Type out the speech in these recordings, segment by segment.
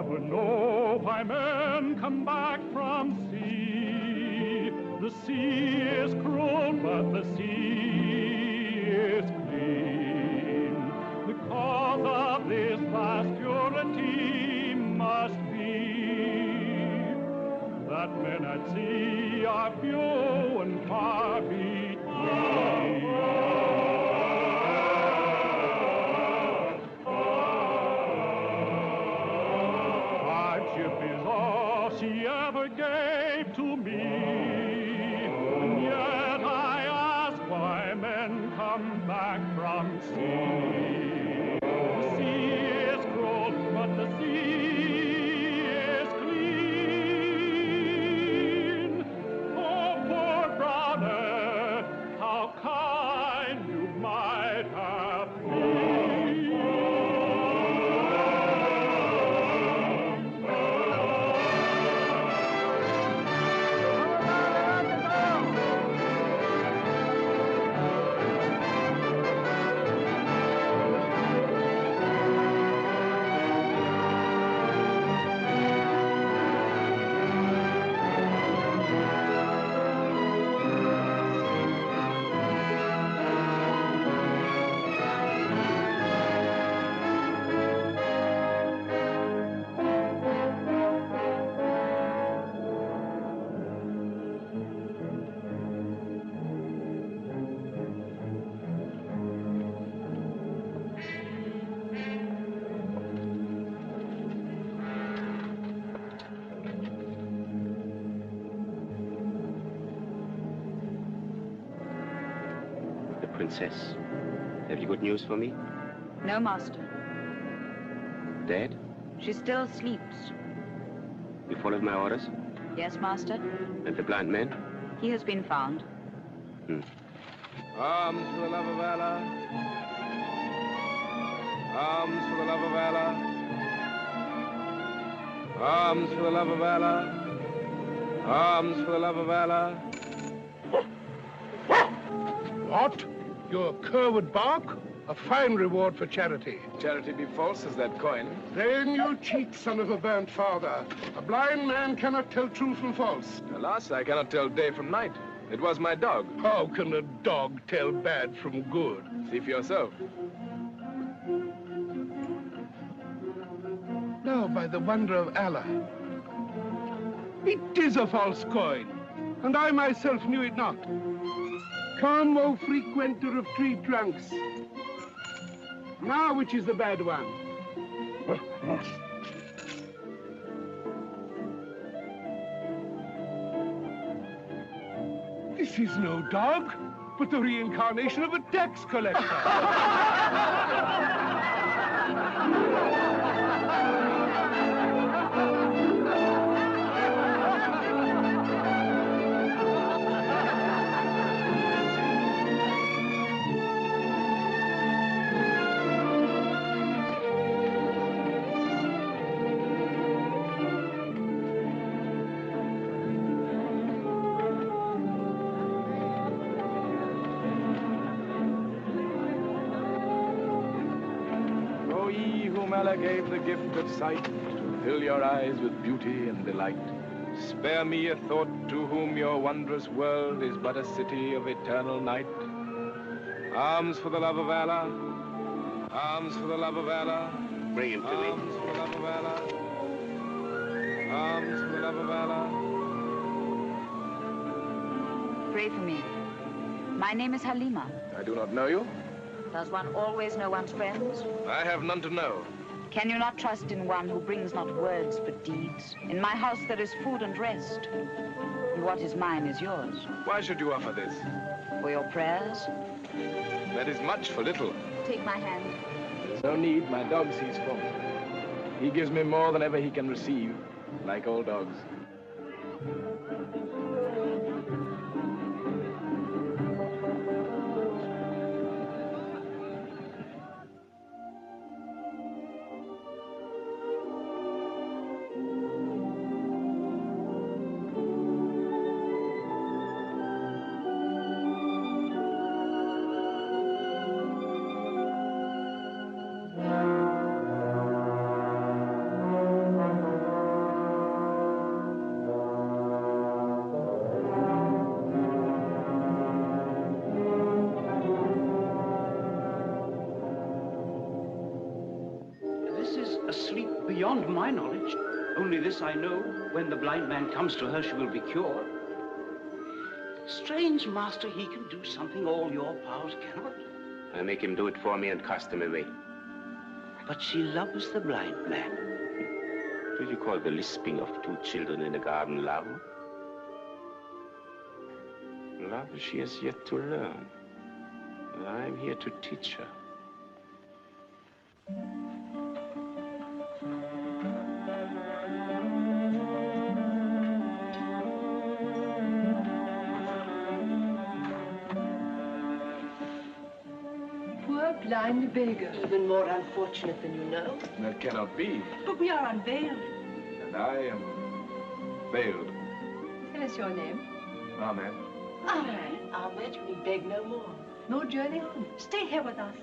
never know why men come back from sea. The sea is cruel, but the sea is clean. The cause of this vast purity must be that men at sea are few and far between. Hardship is all she ever gave to me, and yet I ask why men come back from sea. The sea is cruel, but the sea is clean. Oh, poor brother, how kind you might have been. Princess, have you good news for me? No, Master. Dead? She still sleeps. You followed my orders? Yes, Master. And the blind man? He has been found. Arms for the love of Allah. Arms for the love of Allah. Arms for the love of Allah. Arms for the love of Allah. What? Your cur would bark? A fine reward for charity. Charity be false as that coin. Then you cheat, son of a burnt father. A blind man cannot tell true from false. Alas, I cannot tell day from night. It was my dog. How can a dog tell bad from good? See for yourself. Now, by the wonder of Allah, it is a false coin, and I myself knew it not. Come, O frequenter of tree trunks. Now, which is the bad one? This is no dog, but the reincarnation of a tax collector. Allah gave the gift of sight to fill your eyes with beauty and delight. Spare me a thought to whom your wondrous world is but a city of eternal night. Arms for the love of Allah. Arms for the love of Allah. Bring him to me. Arms for the love of Allah. Arms for the love of Allah. Pray for me. My name is Halima. I do not know you. Does one always know one's friends? I have none to know. Can you not trust in one who brings not words but deeds? In my house there is food and rest. And what is mine is yours. Why should you offer this? For your prayers? That is much for little. Take my hand. There's no need. My dog sees full. He gives me more than ever he can receive, like all dogs. my knowledge. Only this I know, when the blind man comes to her, she will be cured. Strange, Master, he can do something all your powers cannot. I make him do it for me and cast him away. But she loves the blind man. Do you call the lisping of two children in a garden love? Love she has yet to learn. And I'm here to teach her. Poor blind beggar. Even more unfortunate than you know. That cannot be. But we are unveiled. And I am veiled. Tell us your name. Ahmed. Ahmed, we beg no more. No journey home. Stay here with us.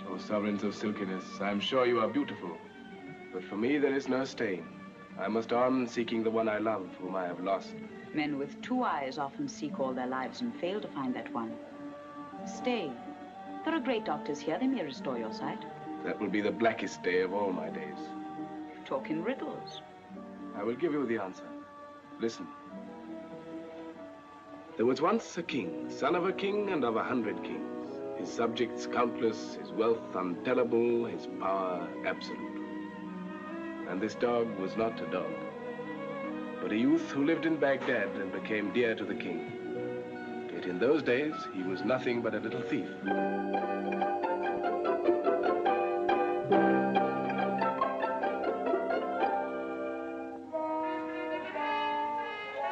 O sovereigns of silkiness, I am sure you are beautiful. But for me, there is no staying. I must on seeking the one I love, whom I have lost. Men with two eyes often seek all their lives and fail to find that one. Stay. There are great doctors here. They may restore your sight. That will be the blackest day of all my days. Talk in riddles. I will give you the answer. Listen. There was once a king, son of a king and of 100 kings. His subjects countless, his wealth untellable, his power absolute. And this dog was not a dog, but a youth who lived in Baghdad and became dear to the king. Yet in those days, he was nothing but a little thief.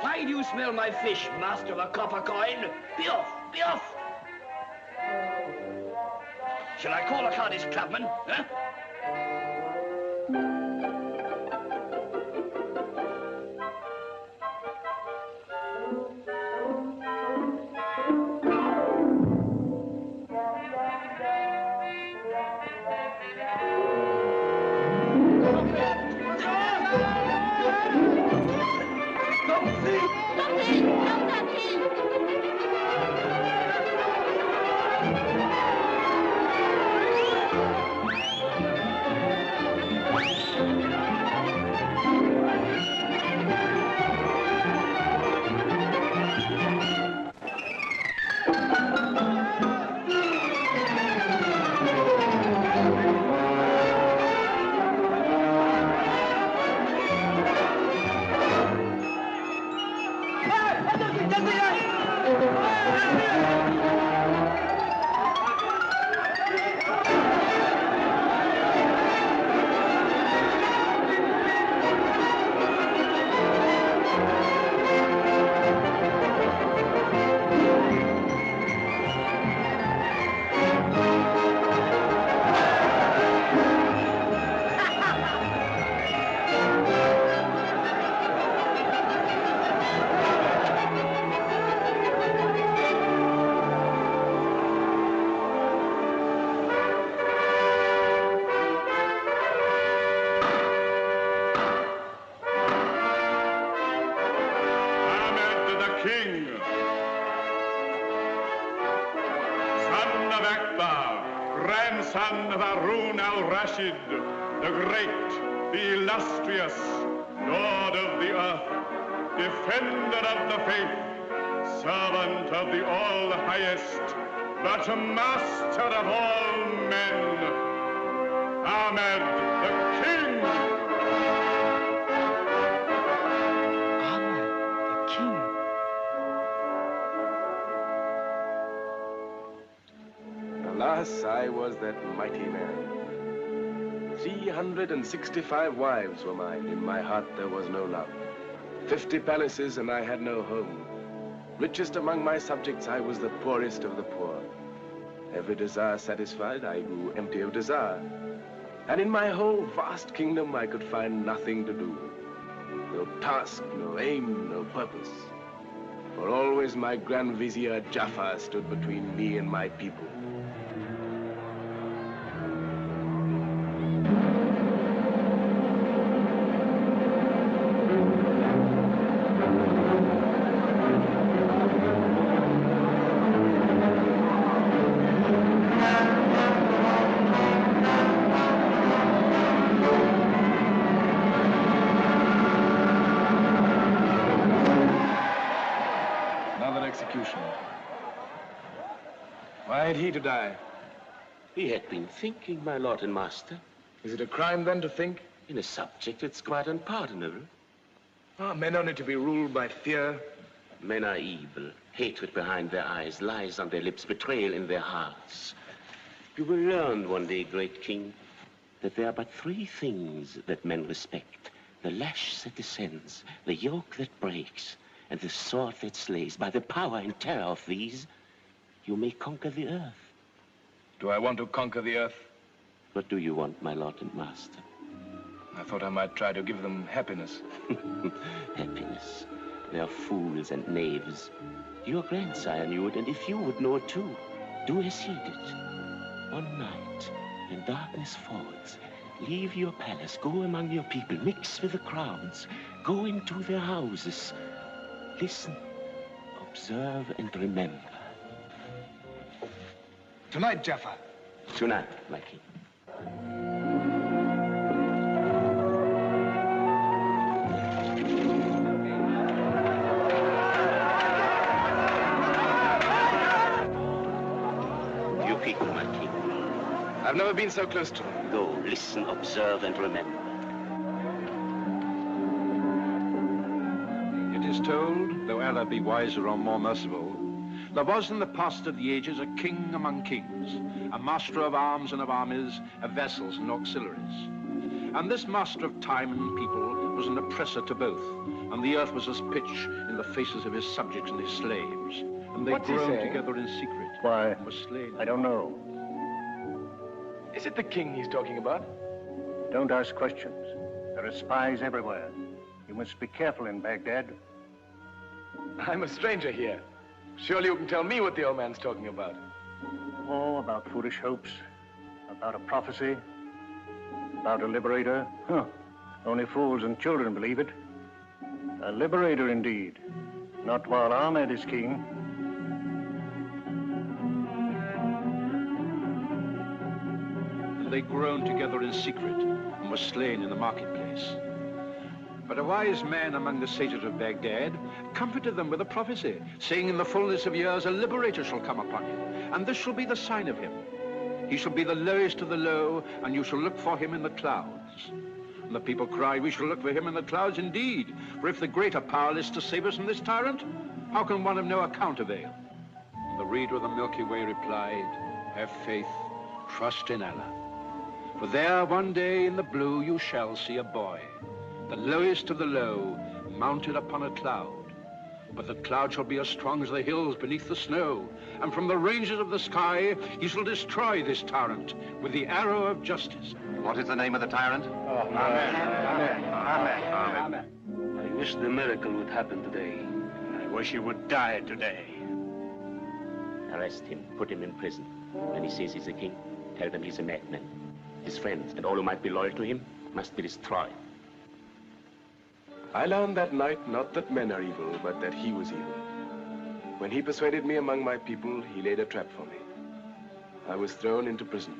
Why do you smell my fish, master of a copper coin? Be off, be off! Shall I call a Cardiff clubman, huh? Grandson of Harun al-Rashid, the great, the illustrious, Lord of the earth, defender of the faith, servant of the all-highest, but master of all men, Ahmed the King. Ahmed the King. Alas, I was that mighty man. 365 wives were mine. In my heart there was no love. 50 palaces and I had no home. Richest among my subjects, I was the poorest of the poor. Every desire satisfied, I grew empty of desire. And in my whole vast kingdom, I could find nothing to do. No task, no aim, no purpose. For always my Grand Vizier Jafar stood between me and my people. execution. Why had he to die? He had been thinking, my lord and master. Is it a crime, then, to think? In a subject that's quite unpardonable. Are men only to be ruled by fear? Men are evil. Hatred behind their eyes, lies on their lips, betrayal in their hearts. You will learn one day, great king, that there are but three things that men respect. The lash that descends, the yoke that breaks, and the sword that slays. By the power and terror of these, you may conquer the earth. Do I want to conquer the earth? What do you want, my lord and master? I thought I might try to give them happiness. Happiness. They are fools and knaves. Your grandsire knew it, and if you would know it too, do as he did. One night, when darkness falls, leave your palace, go among your people, mix with the crowds, go into their houses. Listen, observe, and remember. Tonight, Jaffa. Tonight, my king. You people, my king. I've never been so close to them. Go, listen, observe, and remember. It is told, though Allah be wiser or more merciful, there was in the past of the ages a king among kings, a master of arms and of armies, of vessels and auxiliaries. And this master of time and people was an oppressor to both, and the earth was as pitch in the faces of his subjects and his slaves. And they groaned together in secret. Why, and were slain. I don't know. Is it the king he's talking about? Don't ask questions. There are spies everywhere. You must be careful in Baghdad. I'm a stranger here. Surely you can tell me what the old man's talking about. Oh, about foolish hopes, about a prophecy, about a liberator. Huh. Only fools and children believe it. A liberator indeed. Not while Ahmed is king. And they groaned together in secret and were slain in the marketplace. But a wise man among the sages of Baghdad comforted them with a prophecy, saying, in the fullness of years a liberator shall come upon you, and this shall be the sign of him. He shall be the lowest of the low, and you shall look for him in the clouds. And the people cried, we shall look for him in the clouds indeed, for if the greater power is to save us from this tyrant, how can one of no account avail? And the reader of the Milky Way replied, have faith, trust in Allah. For there one day in the blue you shall see a boy, the lowest of the low, mounted upon a cloud. But the cloud shall be as strong as the hills beneath the snow, and from the ranges of the sky he shall destroy this tyrant with the arrow of justice. What is the name of the tyrant? Oh, amen. Amen. Amen. Amen. I wish the miracle would happen today. I wish he would die today. Arrest him, put him in prison. When he says he's a king, tell them he's a madman. His friends and all who might be loyal to him must be destroyed. I learned that night not that men are evil, but that he was evil. When he persuaded me among my people, he laid a trap for me. I was thrown into prison.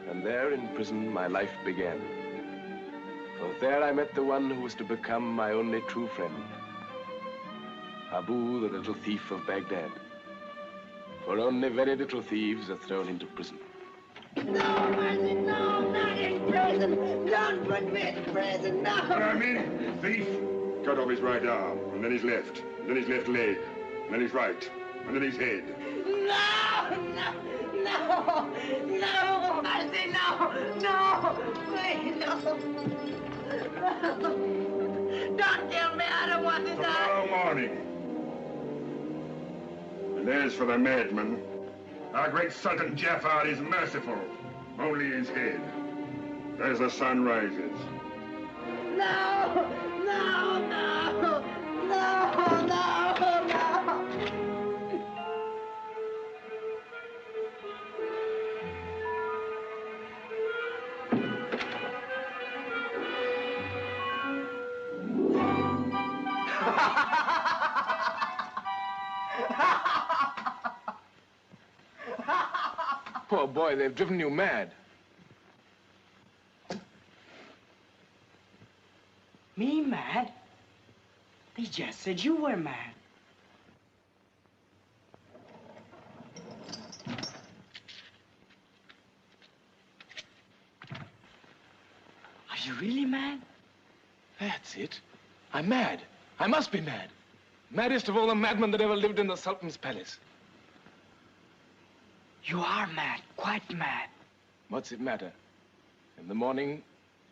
And there in prison, my life began. For there I met the one who was to become my only true friend. Abu, the little thief of Baghdad. For only very little thieves are thrown into prison. No, mercy, no, not in prison. Don't put me in prison, no. I mean, thief. Cut off his right arm, and then his left, and then his left leg, and then his right, and then his head. No, no, mercy, no, please, no. Don't kill me, I don't want to die. Tomorrow morning. And as for the madman, our great Sultan Jafar is merciful, only his head, as the sun rises. No. Oh boy, they've driven you mad. Me mad? They just said you were mad. really mad? That's it. I'm mad. I must be mad. Maddest of all the madmen that ever lived in the Sultan's palace. You are mad, quite mad. What's it matter? In the morning,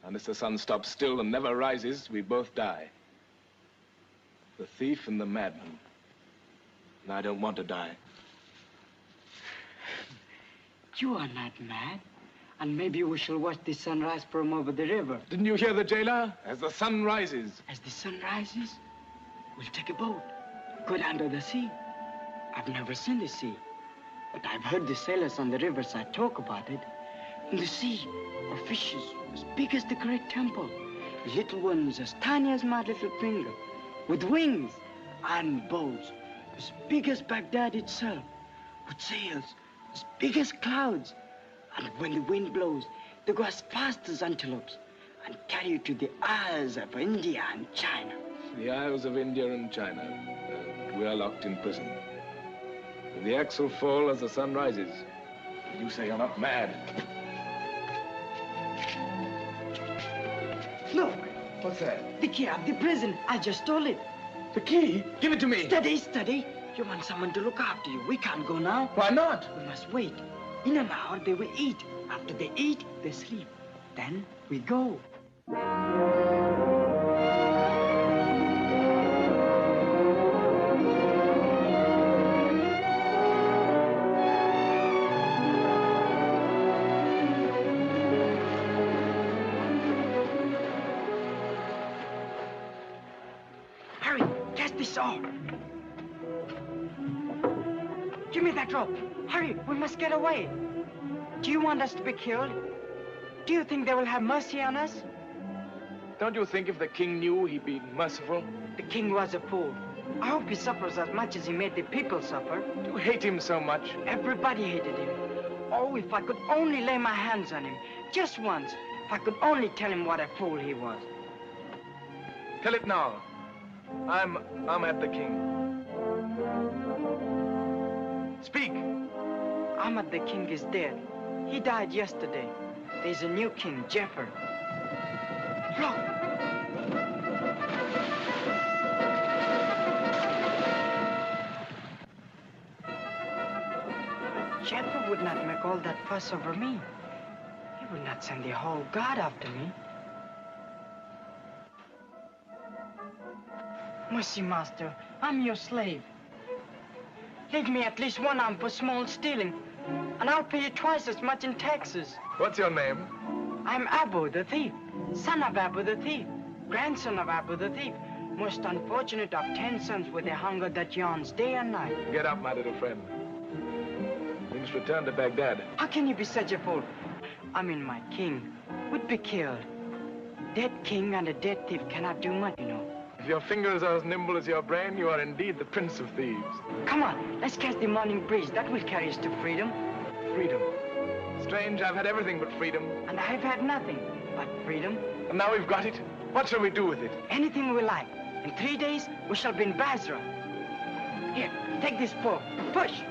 unless the sun stops still and never rises, we both die. The thief and the madman. And I don't want to die. You are not mad. And maybe we shall watch the sunrise from over the river. Didn't you hear the jailer? As the sun rises. As the sun rises, we'll take a boat, go down to the sea. I've never seen the sea, but I've heard the sailors on the riverside talk about it. In the sea are fishes as big as the great temple, little ones as tiny as my little finger, with wings, and boats as big as Baghdad itself, with sails as big as clouds. And when the wind blows, they go as fast as antelopes and carry you to the Isles of India and China. The Isles of India and China. We are locked in prison. The axe will fall as the sun rises. You say you're not mad. Look! What's that? The key of the prison. I just stole it. The key? Give it to me. Steady, steady. You want someone to look after you. We can't go now. Why not? We must wait. In an hour, they will eat. After they eat, they sleep. Then we go. Hurry, catch this oar. Give me that rope. Hurry, we must get away. Do you want us to be killed? Do you think they will have mercy on us? Don't you think if the king knew, he'd be merciful? The king was a fool. I hope he suffers as much as he made the people suffer. You hate him so much. Everybody hated him. Oh, if I could only lay my hands on him, just once. If I could only tell him what a fool he was. Tell it now. I'm Ahmed the king. Speak. Ahmed the king is dead. He died yesterday. There's a new king, Jafar. Look! Jafar would not make all that fuss over me. He would not send the whole guard after me. Mercy, master, I'm your slave. Leave me at least 1 arm for small stealing, and I'll pay you twice as much in taxes. What's your name? I'm Abu the thief, son of Abu the thief, grandson of Abu the thief, most unfortunate of 10 sons with a hunger that yawns day and night. Get up, my little friend. We must return to Baghdad. How can you be such a fool? I mean, my king would be killed. Dead king and a dead thief cannot do much, you know. If your fingers are as nimble as your brain, you are indeed the prince of thieves. Come on, let's catch the morning breeze. That will carry us to freedom. Freedom. Strange, I've had everything but freedom. And I've had nothing but freedom. And now we've got it. What shall we do with it? Anything we like. In 3 days, we shall be in Basra. Here, take this pole. Push.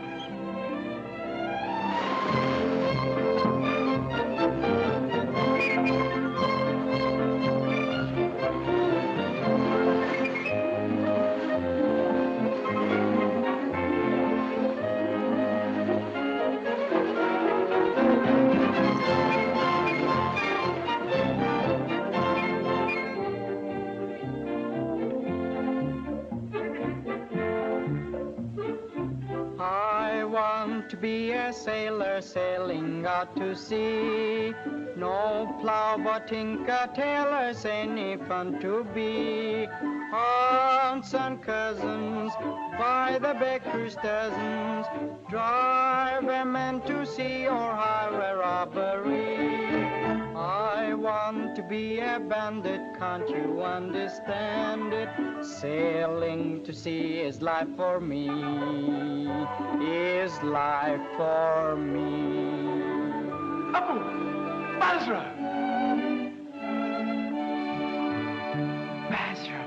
To be a sailor sailing out to sea. No plow but tinker tailors any fun to be. Aunts and cousins by the baker's dozens drive a man to sea or highway robbery. I want to be a bandit, can't you understand it? Sailing to sea is life for me, is life for me. Abu! Basra! Basra.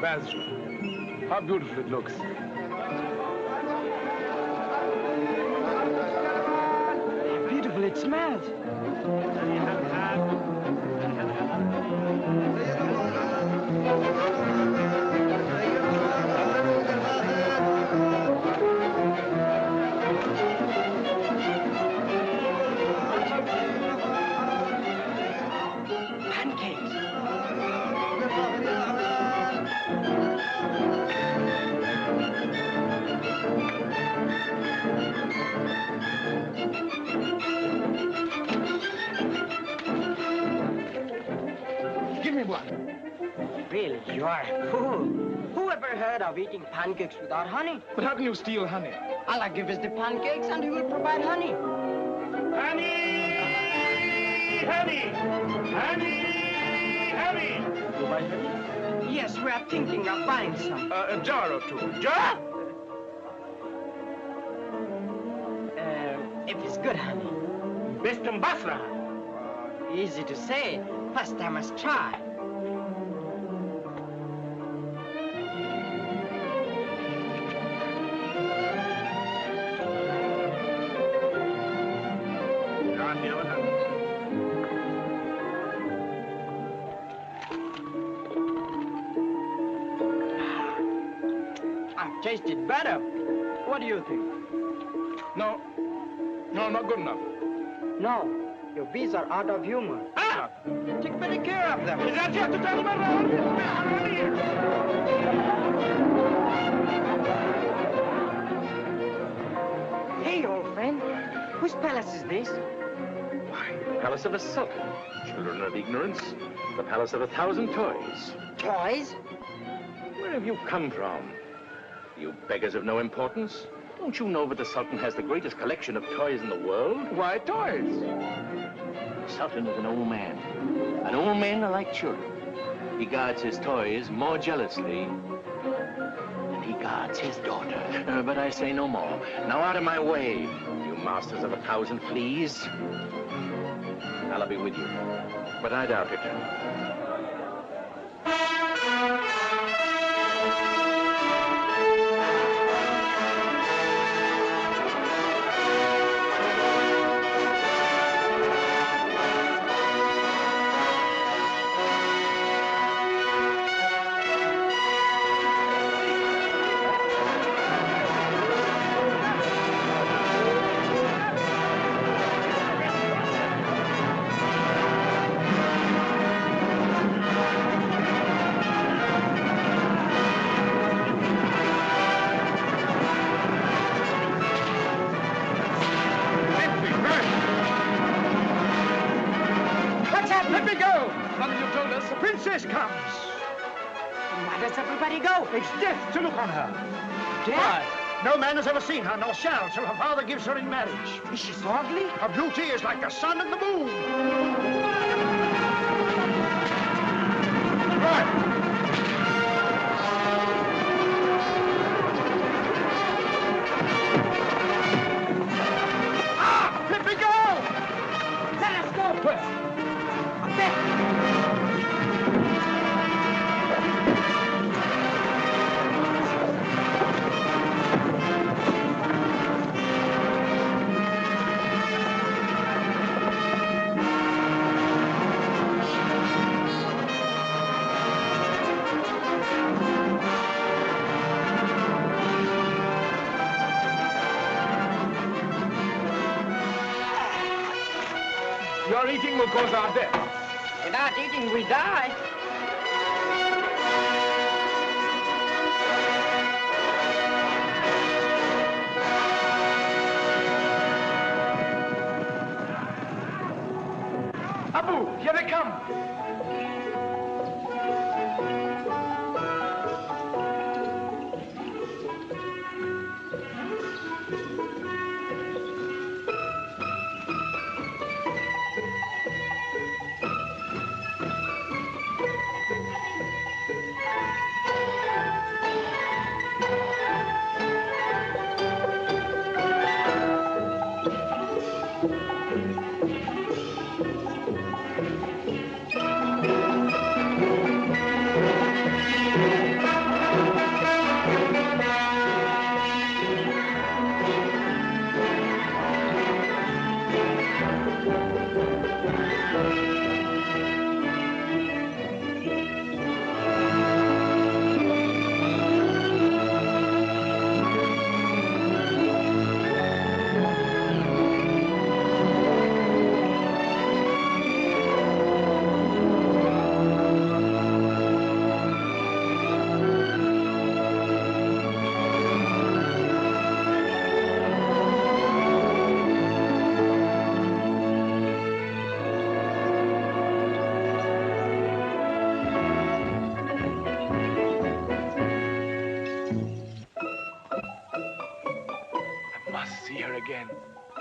Basra. How beautiful it looks. How beautiful it smells. Give me one. Really, you are a fool. Who ever heard of eating pancakes without honey? But how can you steal honey? Allah give us the pancakes and he will provide honey. Honey! Honey! Honey! Honey! You buy honey? Yes, we are thinking of buying some. A jar or two. Jar? If it's good honey. Best in Basra. Easy to say. First I must try. I've tasted better. What do you think? No. No, not good enough. No, your bees are out of humor. Ah! Take better care of them. Is that just to tell them around? Hey, old friend. Whose palace is this? Why, the palace of a sultan. Children of ignorance. The palace of 1,000 toys. Toys? Where have you come from? You beggars of no importance. Don't you know that the Sultan has the greatest collection of toys in the world? Why toys? The Sultan is an old man. And old men are like children. He guards his toys more jealously than he guards his daughter. But I say no more. Now out of my way, you masters of 1,000 fleas. I'll be with you, but I doubt it. It's death to look on her. Death? Why? No man has ever seen her, nor shall, till her father gives her in marriage. Is she so ugly? Her beauty is like the sun and the moon. Right. Ah! Let me go! Let us go! Where? Up there! Your eating will cause our death. Without eating, we die. Abu, here they come.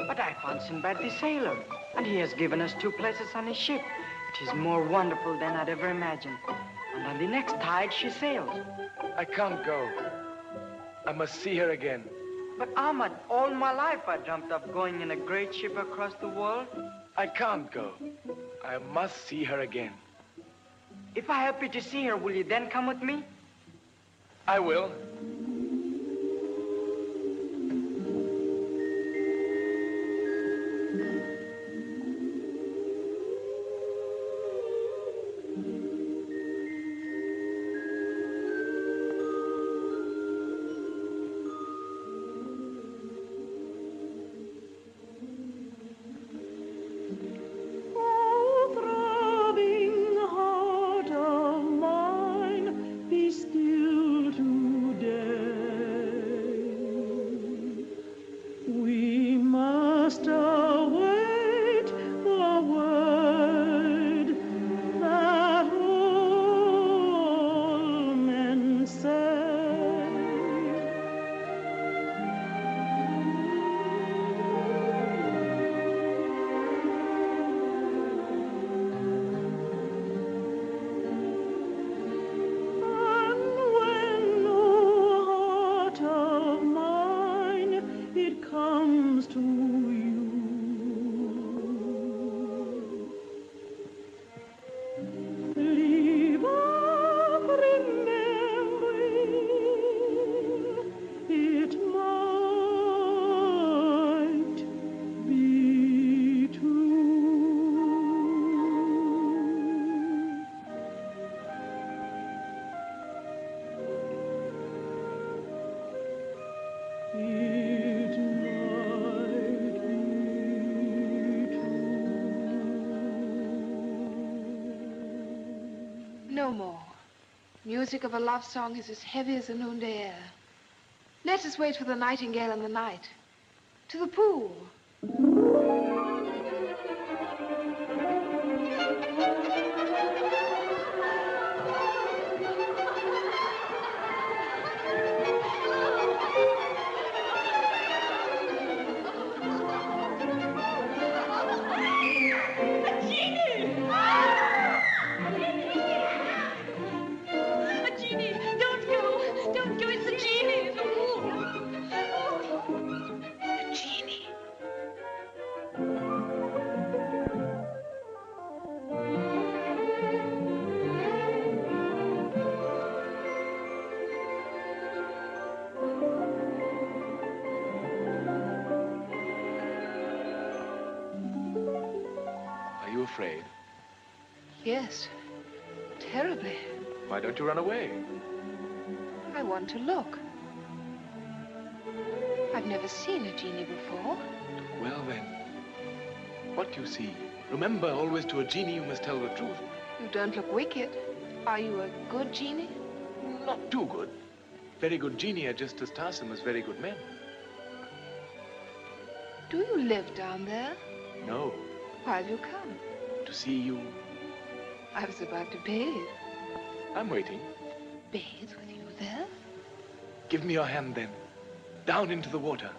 But I found Sinbad the sailor, and he has given us 2 places on his ship. It is more wonderful than I'd ever imagined. And on the next tide, she sails. I can't go. I must see her again. But Ahmad, all my life I dreamt of going in a great ship across the world. I can't go. I must see her again. If I happen to see her, will you then come with me? I will. No more. Music of a love song is as heavy as the noonday air. Let us wait for the nightingale in the night. To the pool. Are you afraid? Yes, terribly. Why don't you run away? I want to look. I've never seen a genie before. Well then, what do you see? Remember, always to a genie you must tell the truth. You don't look wicked. Are you a good genie? Not too good. Very good genie are just as tiresome as very good men. Do you live down there? No. Why have you come? To see you. I was about to bathe. I'm waiting. Bathe with you there? Give me your hand then. Down into the water.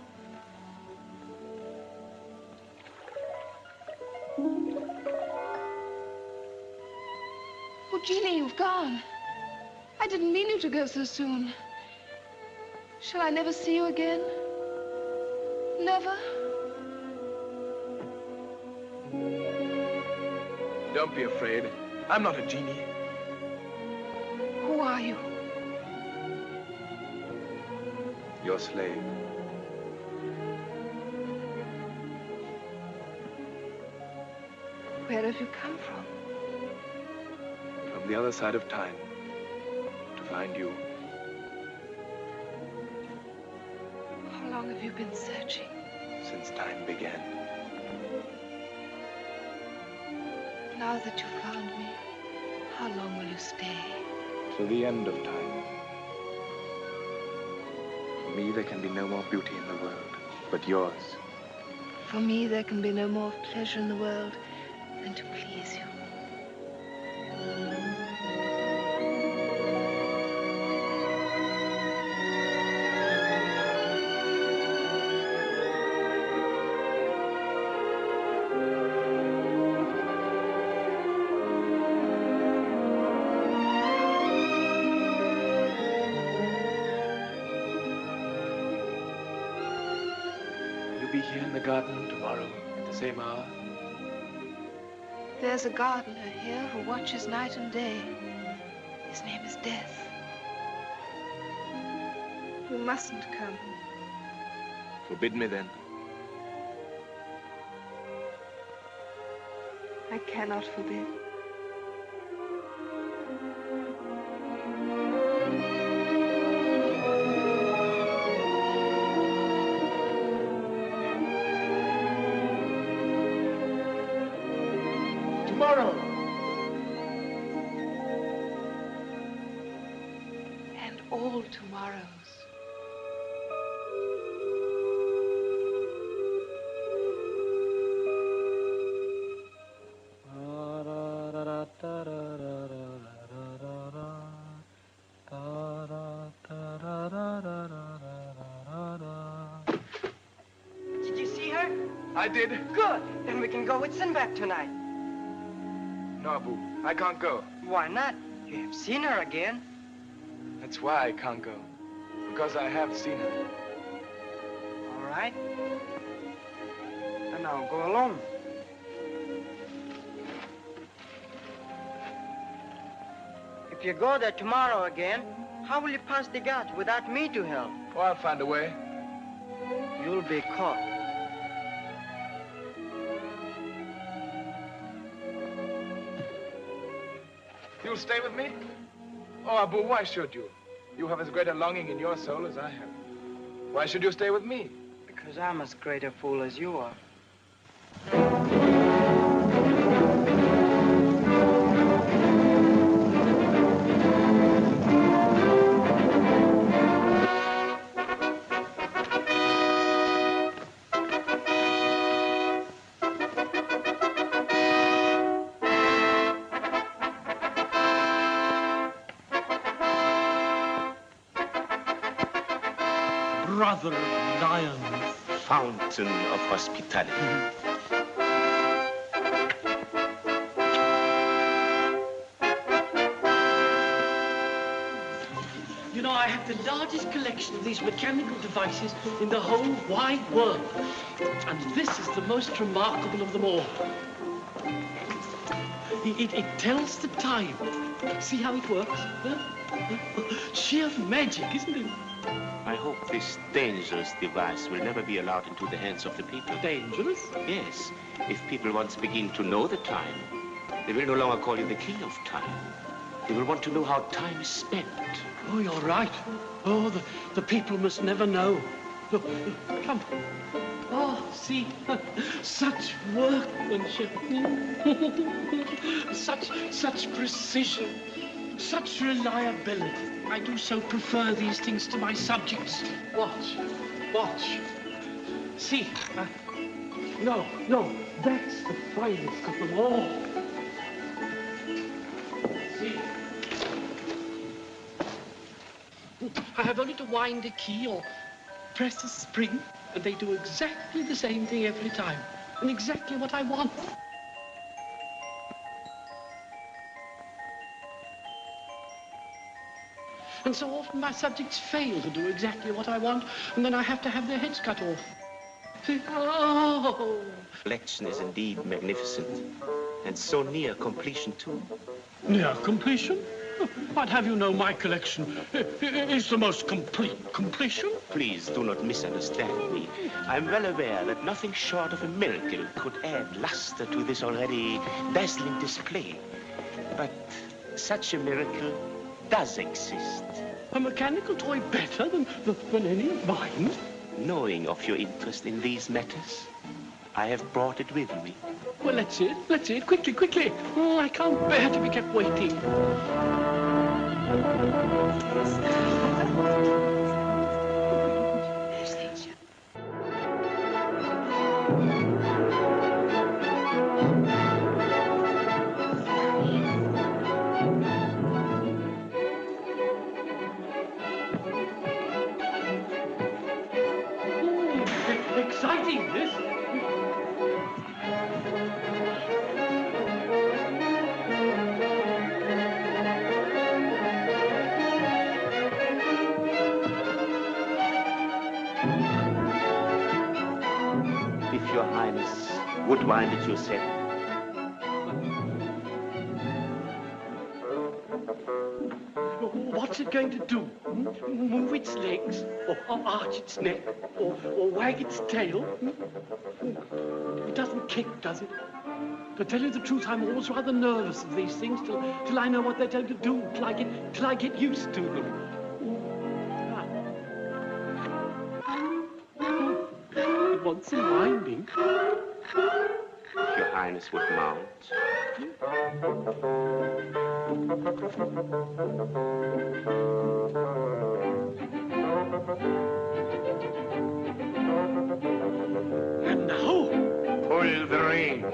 Oh, Jeannie, you've gone. I didn't mean you to go so soon. Shall I never see you again? Never? Don't be afraid. I'm not a genie. Who are you? Your slave. Where have you come from? From the other side of time. To find you. How long have you been searching? Since time began. Now that you've found me, how long will you stay? Till the end of time. For me, there can be no more beauty in the world, but yours. For me, there can be no more pleasure in the world than to please you. you be here in the garden tomorrow at the same hour? There's a gardener here who watches night and day. His name is Death. You mustn't come. Forbid me then. I cannot forbid. Tomorrow. And all tomorrows. Did you see her? I did. Good. Then we can go with Sinbad tonight. No, Abu, I can't go. Why not? You have seen her again. That's why I can't go. Because I have seen her. All right. And I'll go alone. If you go there tomorrow again, how will you pass the guards without me to help? Oh, I'll find a way. You'll be caught. You'll stay with me? Oh, Abu, why should you? You have as great a longing in your soul as I have. Why should you stay with me? Because I'm as great a fool as you are. Brother Lion, fountain of hospitality. You know, I have the largest collection of these mechanical devices in the whole wide world. And this is the most remarkable of them all. It tells the time. See how it works? Huh? Sheer magic, isn't it? I hope this dangerous device will never be allowed into the hands of the people. Dangerous? Yes. If people once begin to know the time, they will no longer call you the king of time. They will want to know how time is spent. Oh, you're right. Oh, the people must never know. Look, come. Oh, see, such workmanship. such precision. Such reliability. I do so prefer these things to my subjects. Watch. See, no, that's the finest of them all. See. I have only to wind a key or press a spring, and they do exactly the same thing every time, and exactly what I want. And so often my subjects fail to do exactly what I want, and then I have to have their heads cut off. Oh! Collection is indeed magnificent, and so near completion too. Near completion? I'd have you know my collection is the most complete completion. Please do not misunderstand me. I'm well aware that nothing short of a miracle could add luster to this already dazzling display. But such a miracle does exist. A mechanical toy better than any of mine? Knowing of your interest in these matters, I have brought it with me. Well, let's see it. Quickly. Oh, I can't bear to be kept waiting. Exciting, this. Highness would wind it yourself. What's it going to do? Move its legs? Or arch its neck? Or wag its tail? It doesn't kick, does it? To tell you the truth, I'm always rather nervous of these things till I know what they're going to do, till I get used to them. It wants some winding. If your Highness would mount. And now, pull the reins.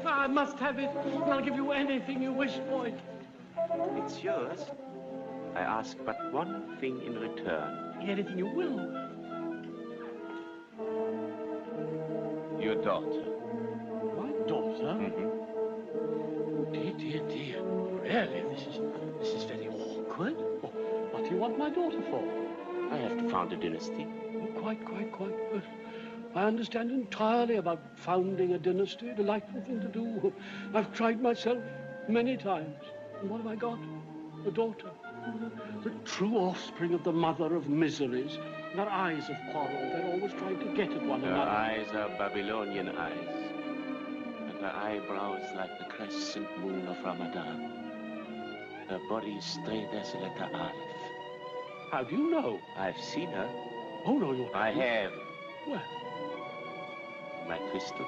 I must have it. I'll give you anything you wish for it. It's yours. I ask but one thing in return. Anything you will. Your daughter. My daughter? Mm-hmm. Dear, dear, dear. Really, this is very awkward. What do you want my daughter for? I have to found a dynasty. Oh, quite. I understand entirely about founding a dynasty. A delightful thing to do. I've tried myself many times. And what have I got? A daughter. The true offspring of the mother of miseries. Their eyes have quarreled. They're always trying to get at one Her another. eyes are Babylonian eyes. And her eyebrows like the crescent moon of Ramadan. Her body straight as a letter Aleph. How do you know? I've seen her. Oh, no, you I have. Where? My crystal.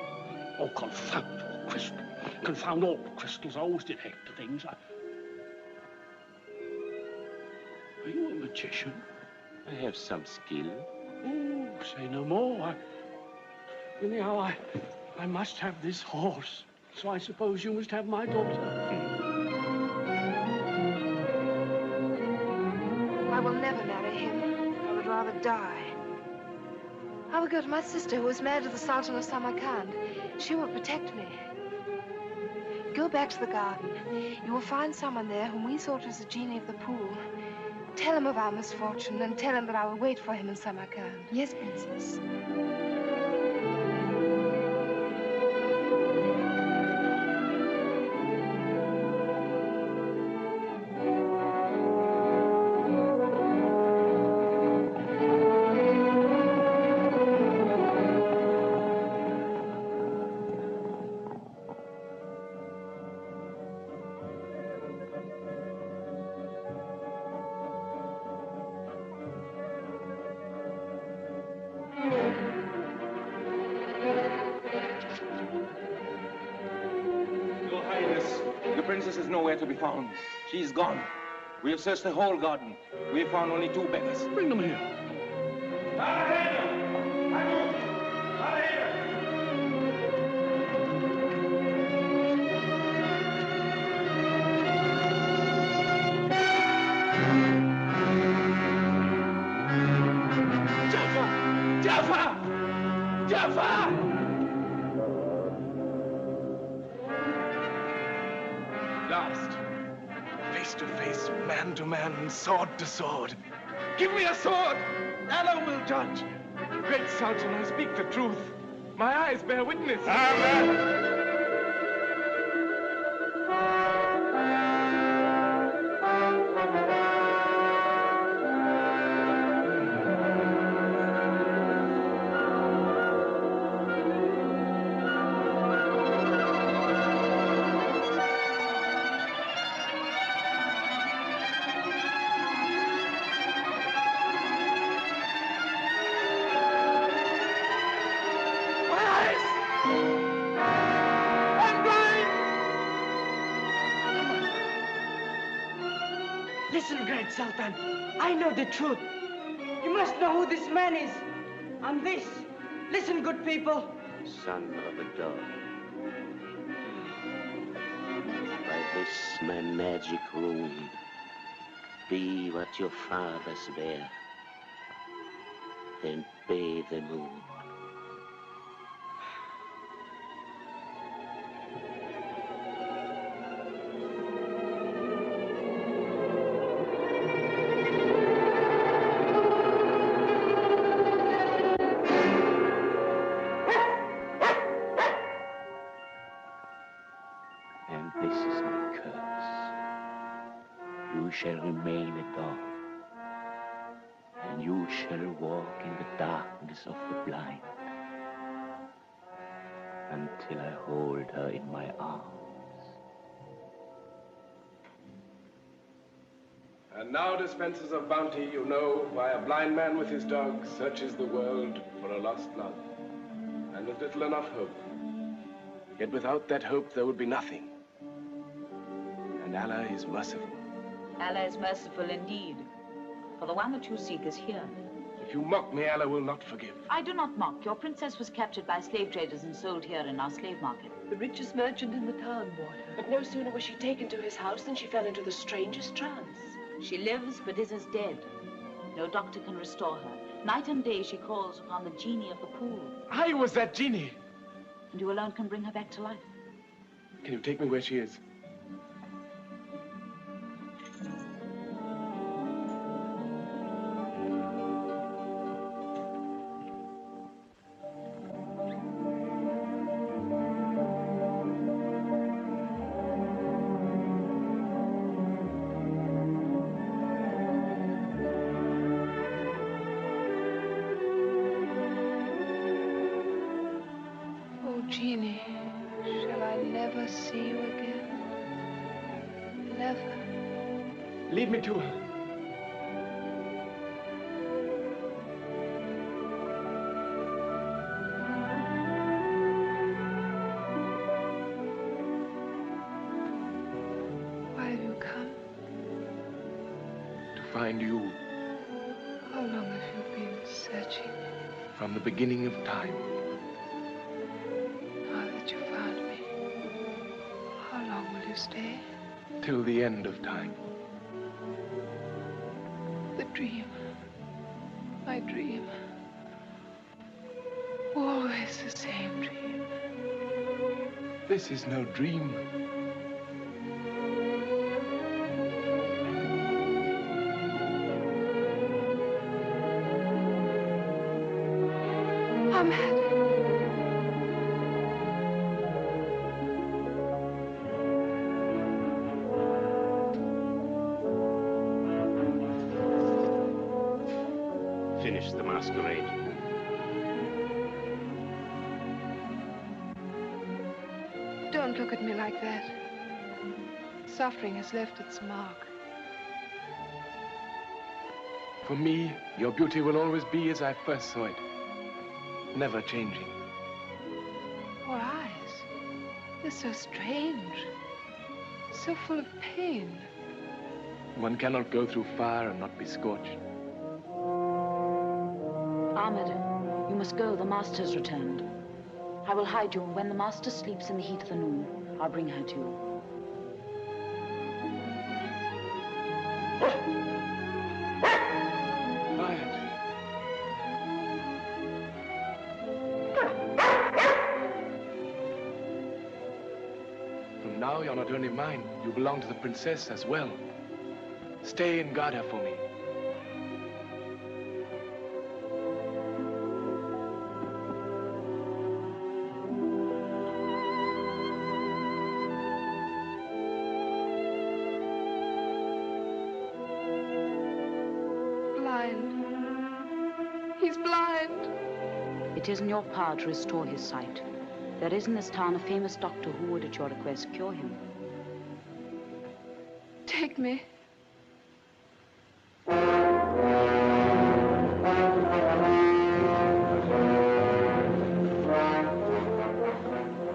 Oh, confound all crystal. Confound all crystals. I always did hate the things. Are you a magician? I have some skill. Oh, say no more. Anyhow, I must have this horse. So I suppose you must have my daughter. I will never marry him. I would rather die. I will go to my sister, who is married to the Sultan of Samarkand. She will protect me. Go back to the garden. You will find someone there whom we thought was the genie of the pool. Tell him of our misfortune and tell him that I will wait for him in Samarkand. Yes, Princess. Nowhere to be found. She's gone. We have searched the whole garden. We have found only 2 beggars. Bring them here. Jafar! Jafar! Last. Face to face, man to man, sword to sword. Give me a sword! Allah will judge. Great Sultan, I speak the truth. My eyes bear witness. Listen, Great Sultan. I know the truth. You must know who this man is. And this. Listen, good people. Son of a dog. By this my magic rune, be what your fathers were, and bathe the moon. And this is my curse. You shall remain a dog, and you shall walk in the darkness of the blind until I hold her in my arms. And now, dispensers of bounty, you know why a blind man with his dog searches the world for a lost love, and with little enough hope. Yet without that hope, there would be nothing. And Allah is merciful. Allah is merciful indeed, for the one that you seek is here. If you mock me, Allah will not forgive. I do not mock. Your princess was captured by slave traders and sold here in our slave market. The richest merchant in the town bought her. But no sooner was she taken to his house than she fell into the strangest trance. She lives, but is as dead. No doctor can restore her. Night and day she calls upon the genie of the pool. I was that genie. And you alone can bring her back to life. Can you take me where she is? Genie, shall I never see you again? Never. Lead me to her. Why have you come? To find you. How long have you been searching? From the beginning of time. Stay till the end of time. The dream, my dream, always the same dream. This is no dream. Ahmed. Finish the masquerade. Don't look at me like that. Suffering has left its mark. For me, your beauty will always be as I first saw it. Never changing. Your eyes, they're so strange. So full of pain. One cannot go through fire and not be scorched. Ahmed, you must go. The master's returned. I will hide you, and when the master sleeps in the heat of the noon, I'll bring her to you. now you're not only mine, you belong to the princess as well. Stay and guard her for me. He's blind. It is in your power to restore his sight. There is in this town a famous doctor who would, at your request, cure him. Take me.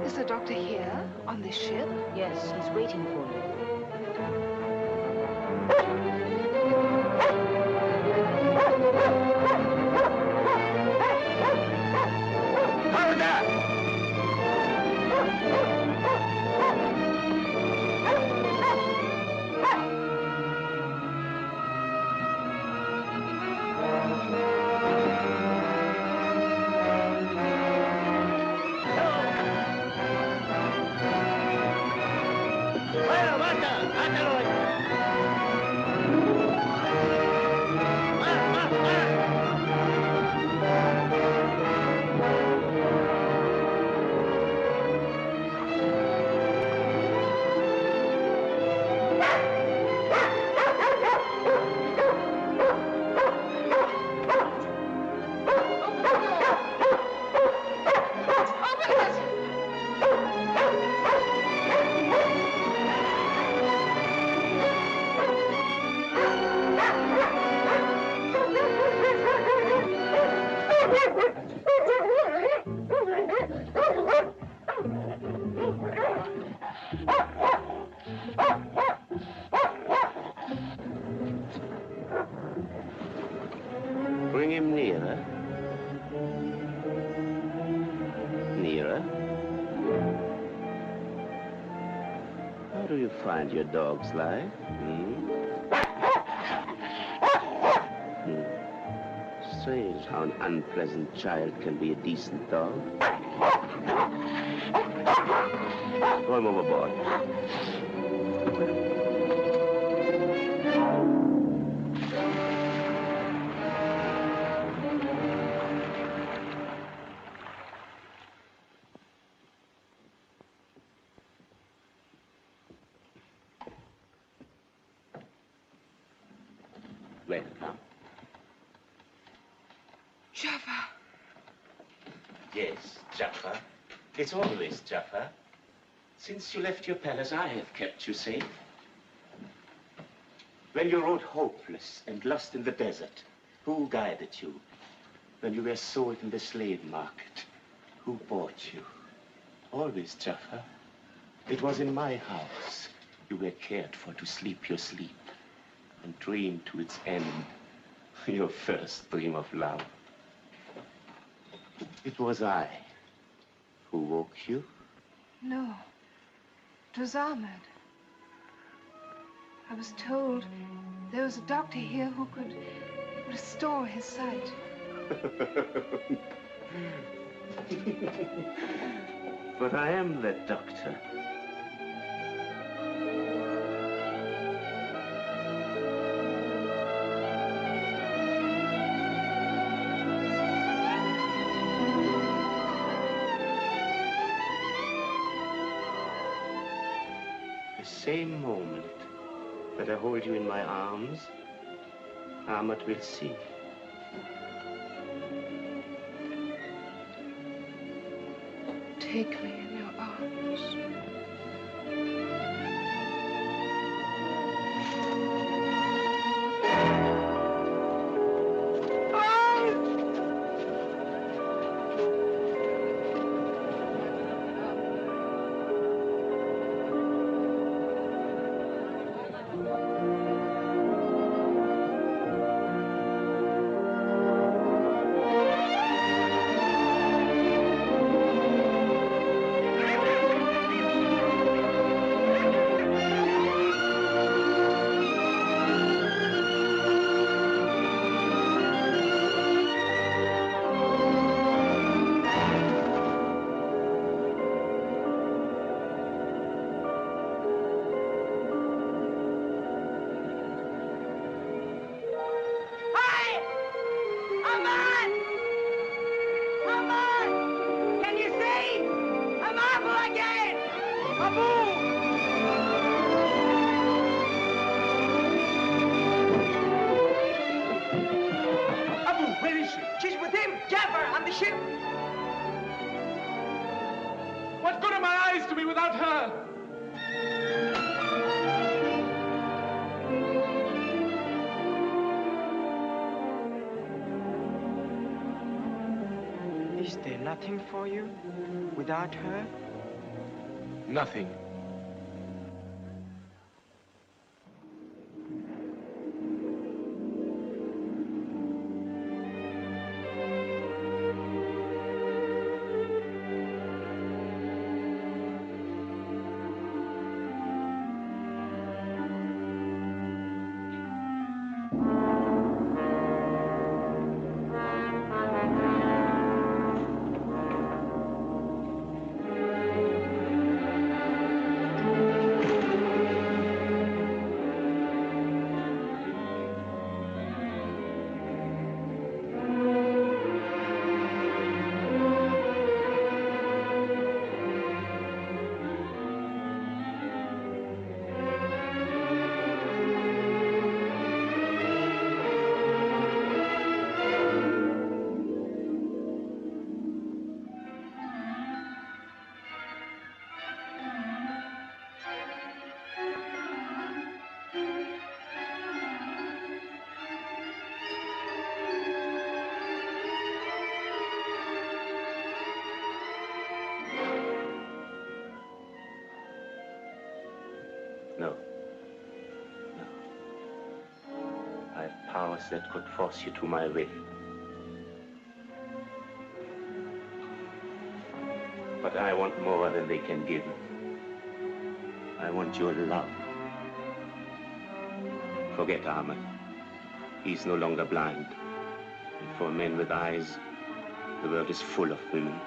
Is the doctor here, on this ship? Yes, he's waiting for you. Bring him nearer. Nearer. How do you find your dog's life? Strange how an unpleasant child can be a decent dog. Throw him overboard. Welcome. Jaffa. Yes, Jaffa. It's always Jaffa. Since you left your palace, I have kept you safe. When you rode hopeless and lost in the desert, who guided you? When you were sold in the slave market, who bought you? Always Jaffa. It was in my house you were cared for to sleep your sleep and dream to its end your first dream of love. It was I who woke you. No. It was Ahmed. I was told there was a doctor here who could restore his sight. But I am that doctor. The same moment that I hold you in my arms, Ahmed will see. Take me in your arms. Abu, where is she? She's with him, Jafar, on the ship. What good are my eyes to me without her? Is there nothing for you without her? Nothing. No. No. I have powers that could force you to my will. But I want more than they can give. I want your love. Forget Ahmed. He's no longer blind. And for men with eyes, the world is full of women.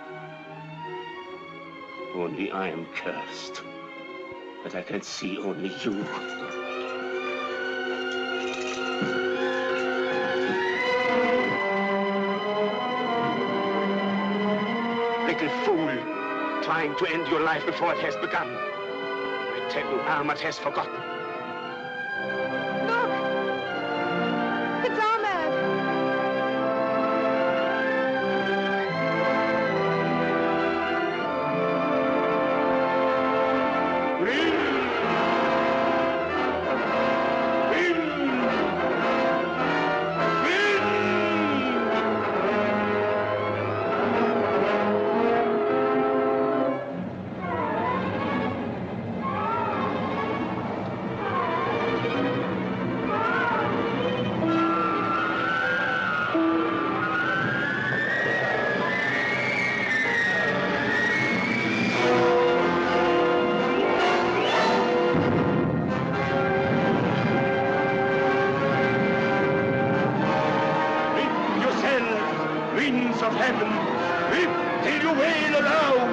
Only I am cursed. But I can see only you. Little fool, trying to end your life before it has begun. I tell you, Ahmed has forgotten. Look! It's Ahmed! Winds of heaven, whip till you wail aloud.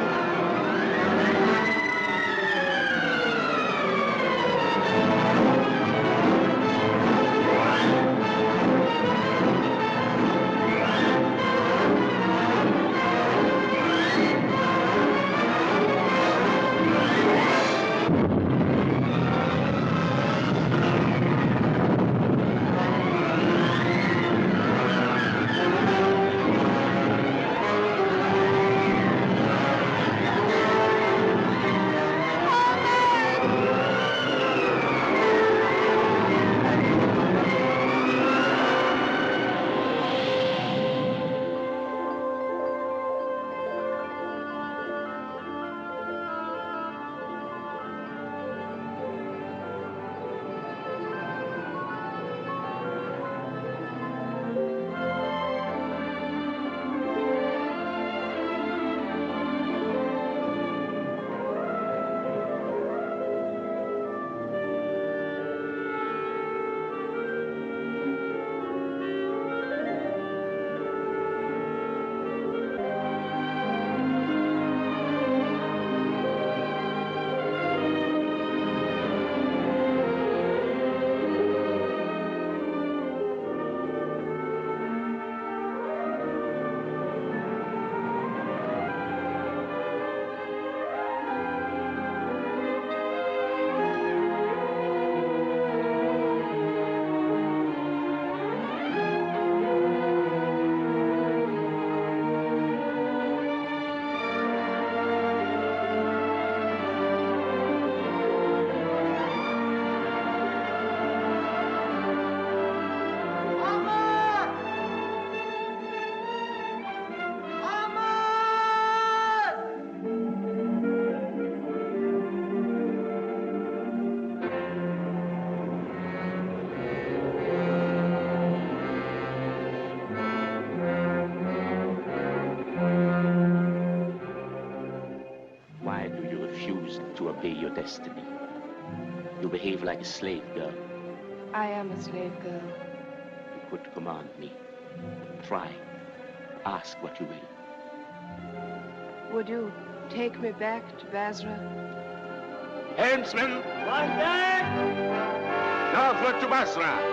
to obey your destiny. You behave like a slave girl. I am a slave girl. You could command me. Try. Ask what you will. Would you take me back to Basra? Helmsman! Northward to Basra!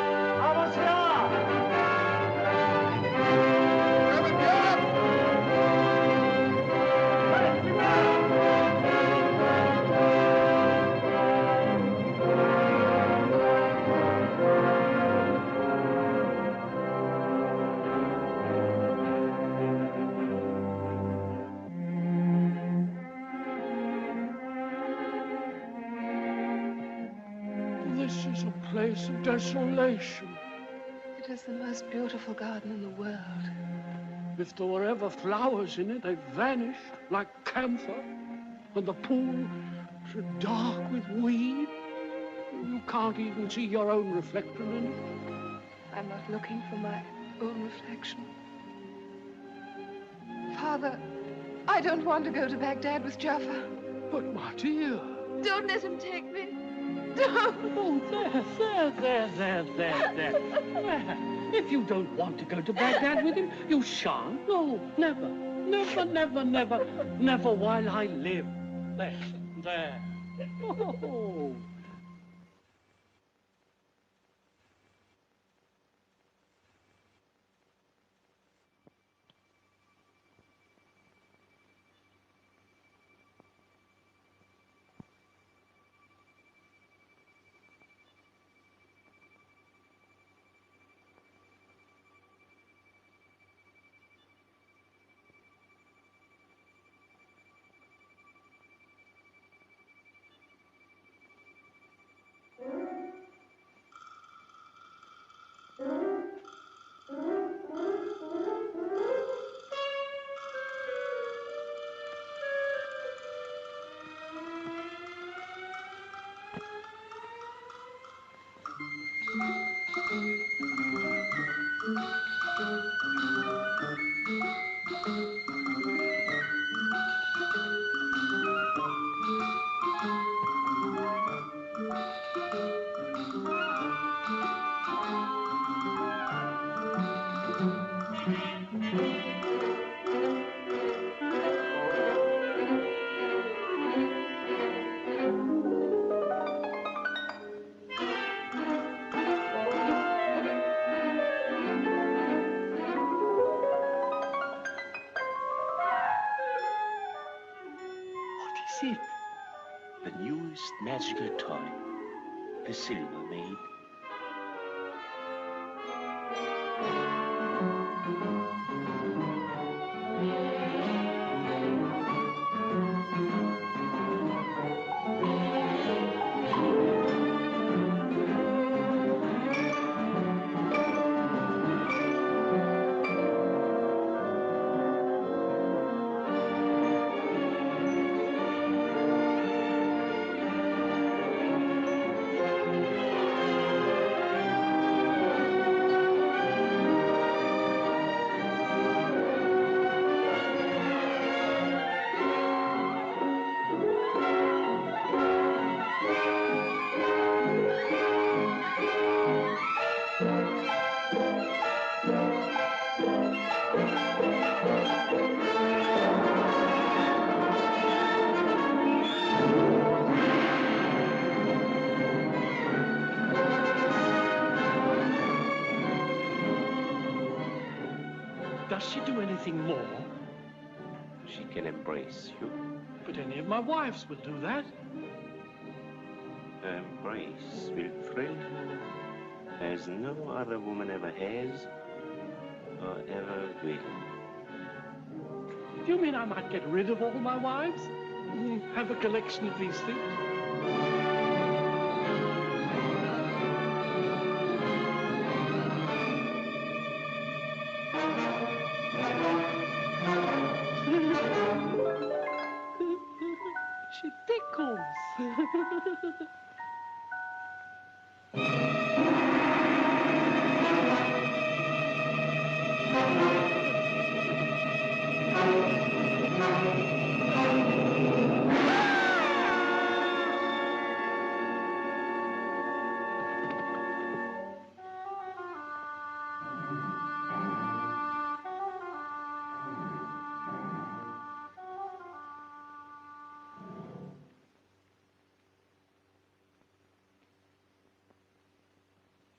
This is a place of desolation. It is the most beautiful garden in the world. If there were ever flowers in it, they've vanished like camphor, and the pool is dark with weed. You can't even see your own reflection in it. I'm not looking for my own reflection. Father, I don't want to go to Baghdad with Jaffa. But, my dear... Don't let him take me. Don't. Oh, there. If you don't want to go to Baghdad with him, you shan't. No, never. Never while I live. There. Oh. It? The newest magical toy, the silver maid. Does she do anything more? She can embrace you. But any of my wives will do that. Her embrace will thrill her as no other woman ever has or ever will. Do you mean I might get rid of all my wives? Have a collection of these things? She tickles.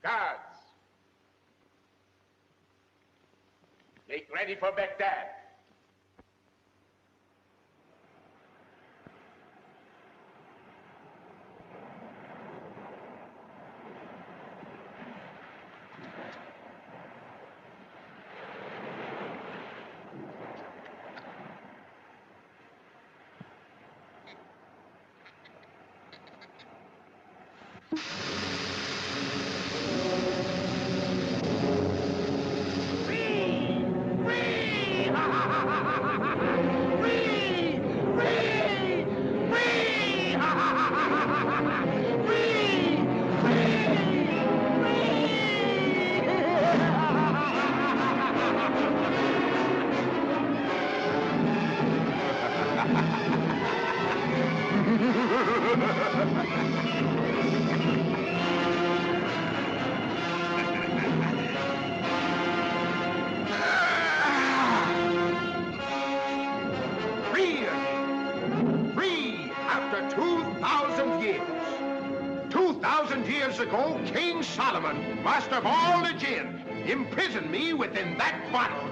Guards. Make ready for Baghdad. Ago, King Solomon, master of all the jinn, imprisoned me within that bottle.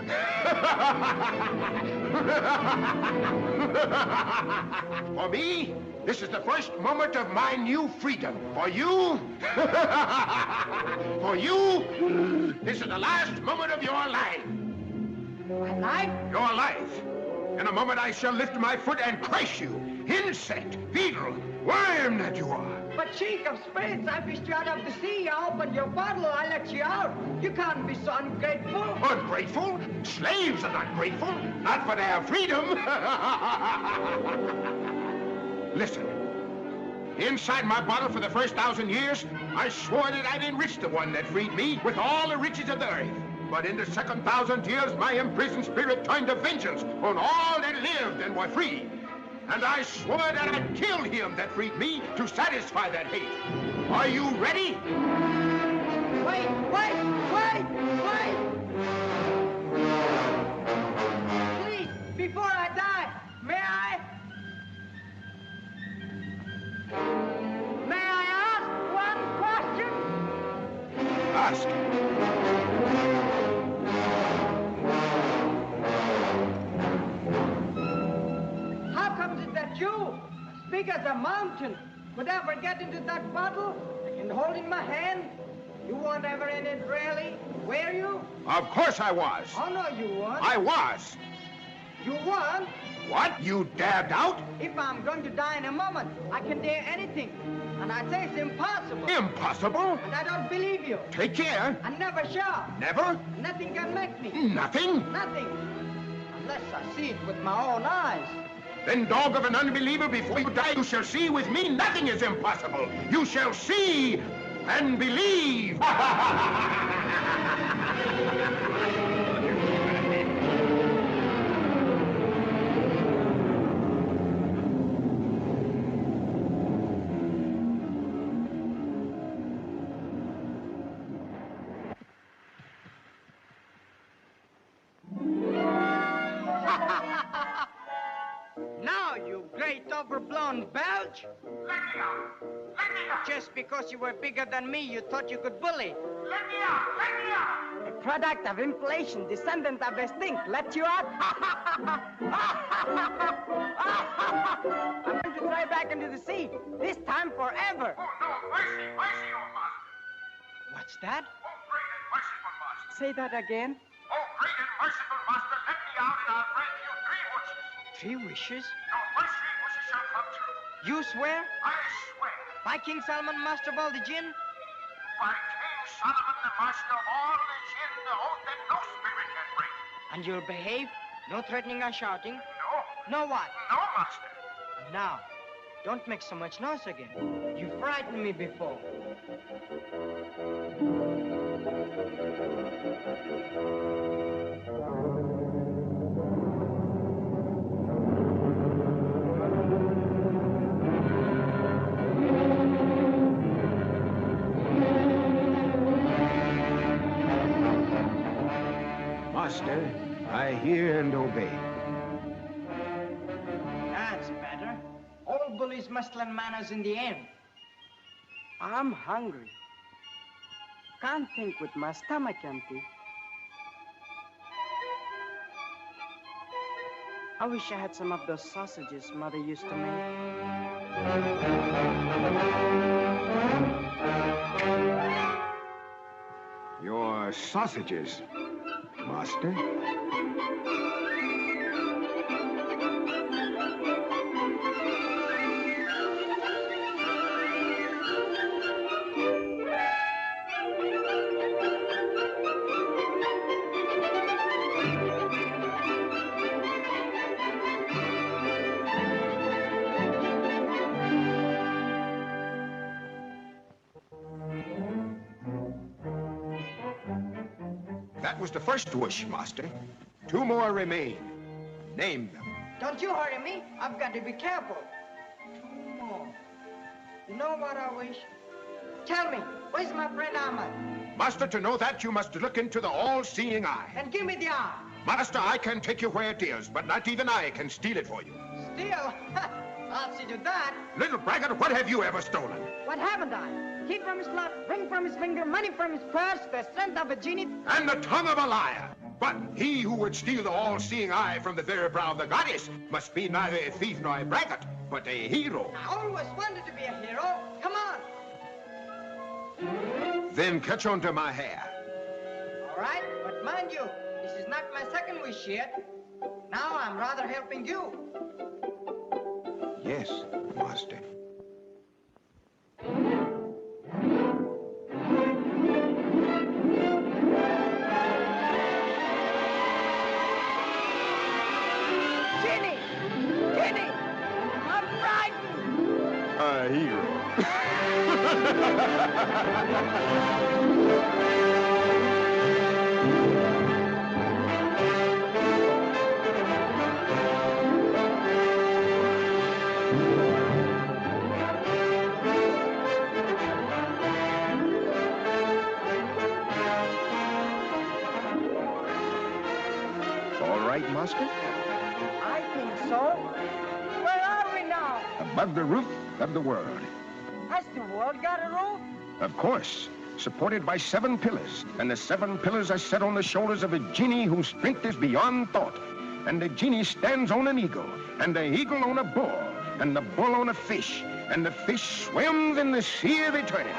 For me, this is the first moment of my new freedom. For you, this is the last moment of your life. My life? Your life. In a moment, I shall lift my foot and crush you. Insect, beetle, worm that you are. But Sheik of Spirits, I fished you out of the sea. I opened your bottle. I let you out. You can't be so ungrateful. Ungrateful? Slaves are not grateful. Not for their freedom. Listen. Inside my bottle for the first 1,000 years, I swore that I'd enrich the one that freed me with all the riches of the earth. But in the second 1,000 years, my imprisoned spirit turned to vengeance on all that lived and were free. And I swore that I'd kill him that freed me to satisfy that hate. Are you ready? Wait! Please, before I die, may I ask one question? Ask. You, as big as a mountain, could ever get into that bottle I can hold in my hand? You weren't ever in it, really, were you? Of course I was. Oh, no, you weren't. I was. You weren't? What? You dabbed out? If I'm going to die in a moment, I can dare anything. And I say it's impossible. Impossible? And I don't believe you. Take care. I never shall. Never? Nothing can make me. Nothing? Nothing. Unless I see it with my own eyes. Then, dog of an unbeliever, before you die, you shall see with me nothing is impossible. You shall see and believe. Now, you great overblown belch. Let me out! Let me out! Just because you were bigger than me, you thought you could bully. Let me out! Let me out! A product of inflation, descendant of extinct, let you out? I'm going to throw you back into the sea, this time forever. Oh, no, mercy, mercy, oh, master. What's that? Oh, great and merciful master. Say that again. Oh, great and merciful master, let me out and I'll grant you 3 wishes. 3 wishes? No, my 3 wishes shall come true. You swear? I swear. By King Solomon, master of all the jinn? By King Solomon, the master of all the jinn, the oath that no spirit can break. And you'll behave? No threatening or shouting? No. No what? No, master. And now, don't make so much noise again. You frightened me before. Master, I hear and obey. That's better. All bullies must learn manners in the end. I'm hungry. can't think with my stomach empty. I wish I had some of those sausages Mother used to make. Your sausages, Master. That was the first wish, Master. 2 more remain. Name them. Don't you hurry me. I've got to be careful. 2 more. You know what I wish? Tell me, where's my friend Ahmad? Master, to know that, you must look into the all-seeing eye. And give me the eye. Master, I can take you where it is, but not even I can steal it for you. Steal? I'll see to that. Little braggart, what have you ever stolen? What haven't I? Key from his glove, ring from his finger, money from his purse, the strength of a genie. And the tongue of a liar. But he who would steal the all-seeing eye from the very brow of the goddess must be neither a thief nor a braggart, but a hero. I always wanted to be a hero. Come on. Then catch on to my hair. All right, but mind you, this is not my second wish yet. Now I'm rather helping you. Yes, Master. Ginny! Ginny! I'm frightened! A hero. All right, Master? I think so. Where are we now? Above the roof of the world. Has the world got a roof? Of course. Supported by 7 pillars. And the 7 pillars are set on the shoulders of a genie whose strength is beyond thought. And the genie stands on an eagle. And the eagle on a bull. And the bull on a fish. And the fish swims in the sea of eternity.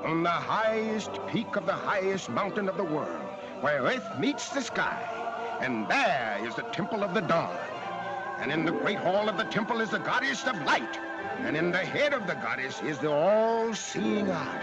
On the highest peak of the highest mountain of the world, where earth meets the sky. And there is the Temple of the Dawn. And in the great hall of the temple is the goddess of light. And in the head of the goddess is the all-seeing eye.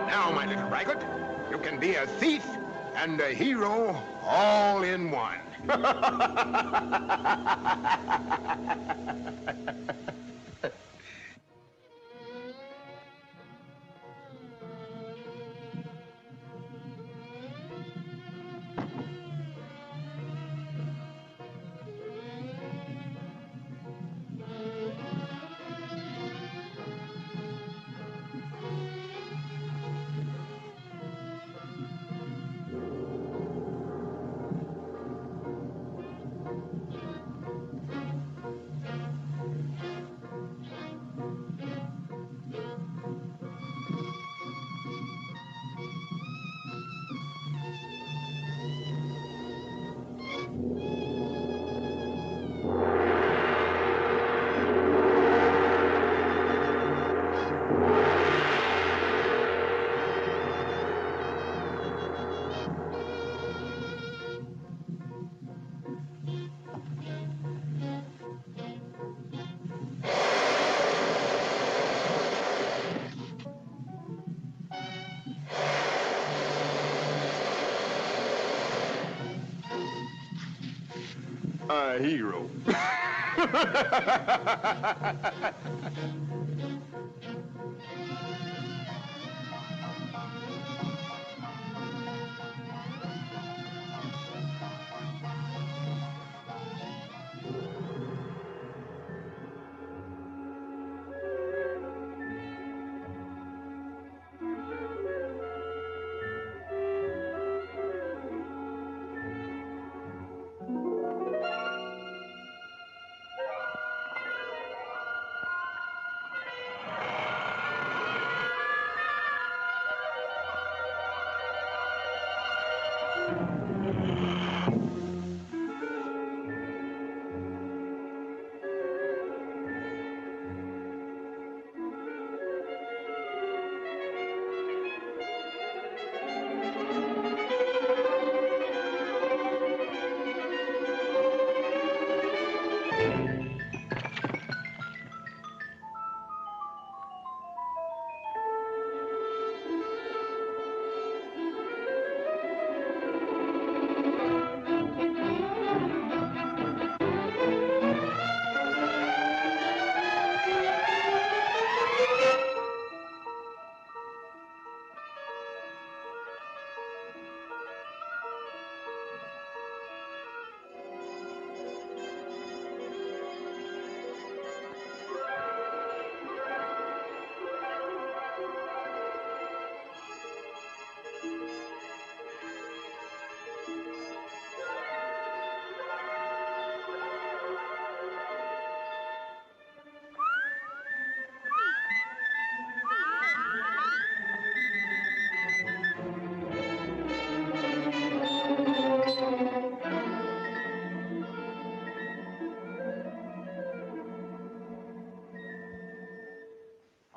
Now, my little braggart, you can be a thief and a hero all in one. my hero.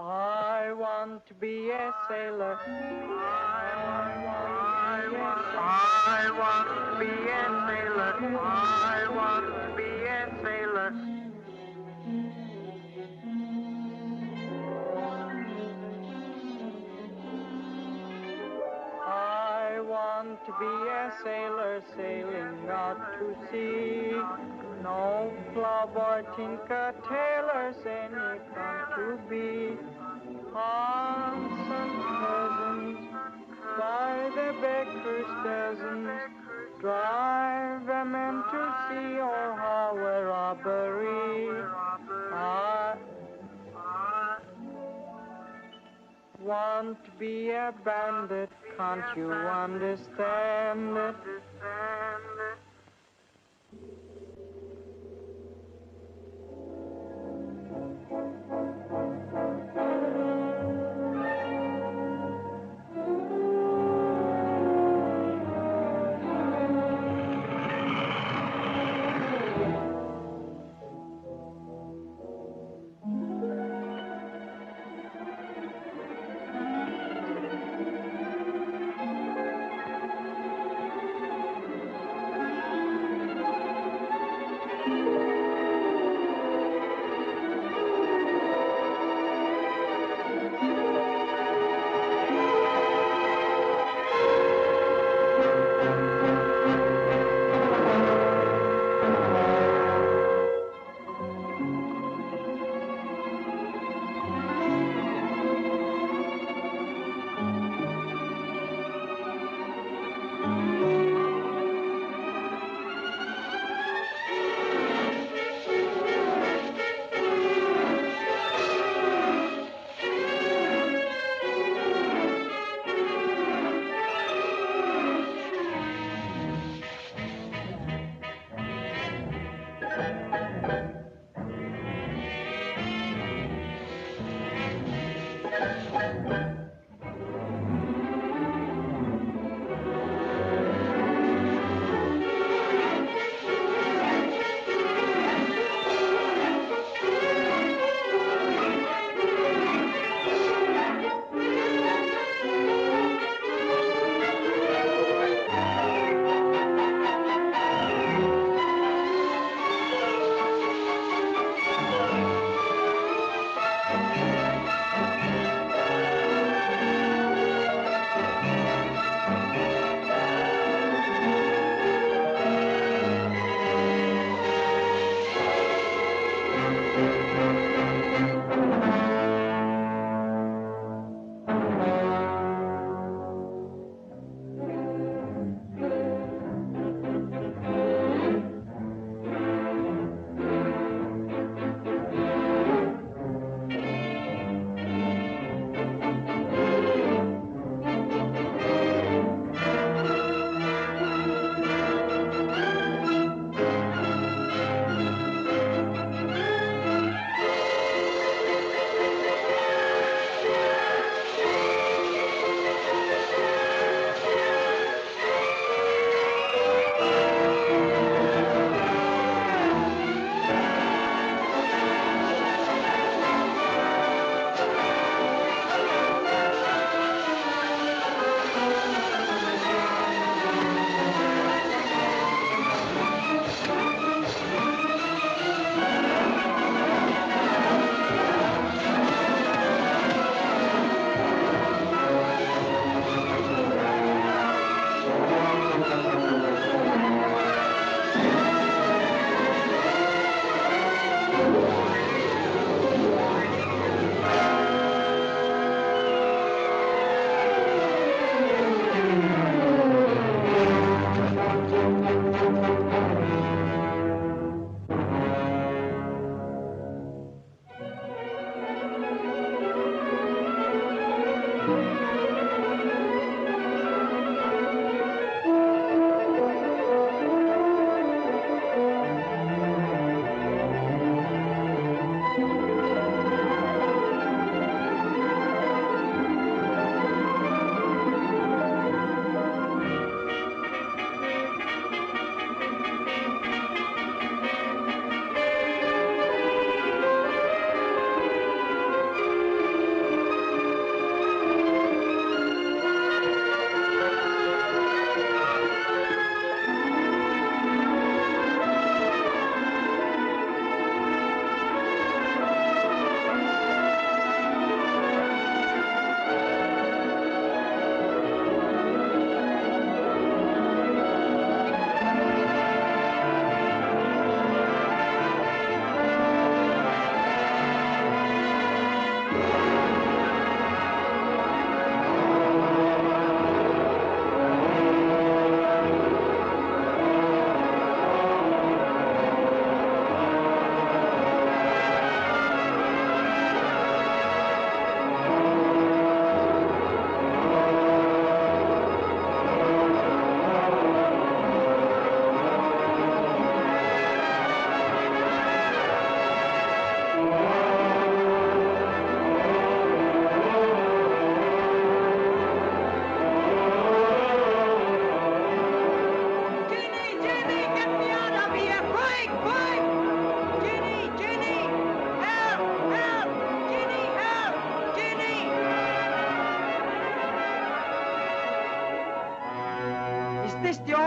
I want to be a sailor. I want to be a sailor. I want to be a sailor. I want to be a sailor sailing out to sea. No ploughboy, tinker, tailor, any fun to be. Aunts and cousins, by the baker's dozens, drive them in to see or how a robbery. I want to be a bandit, can't you understand it?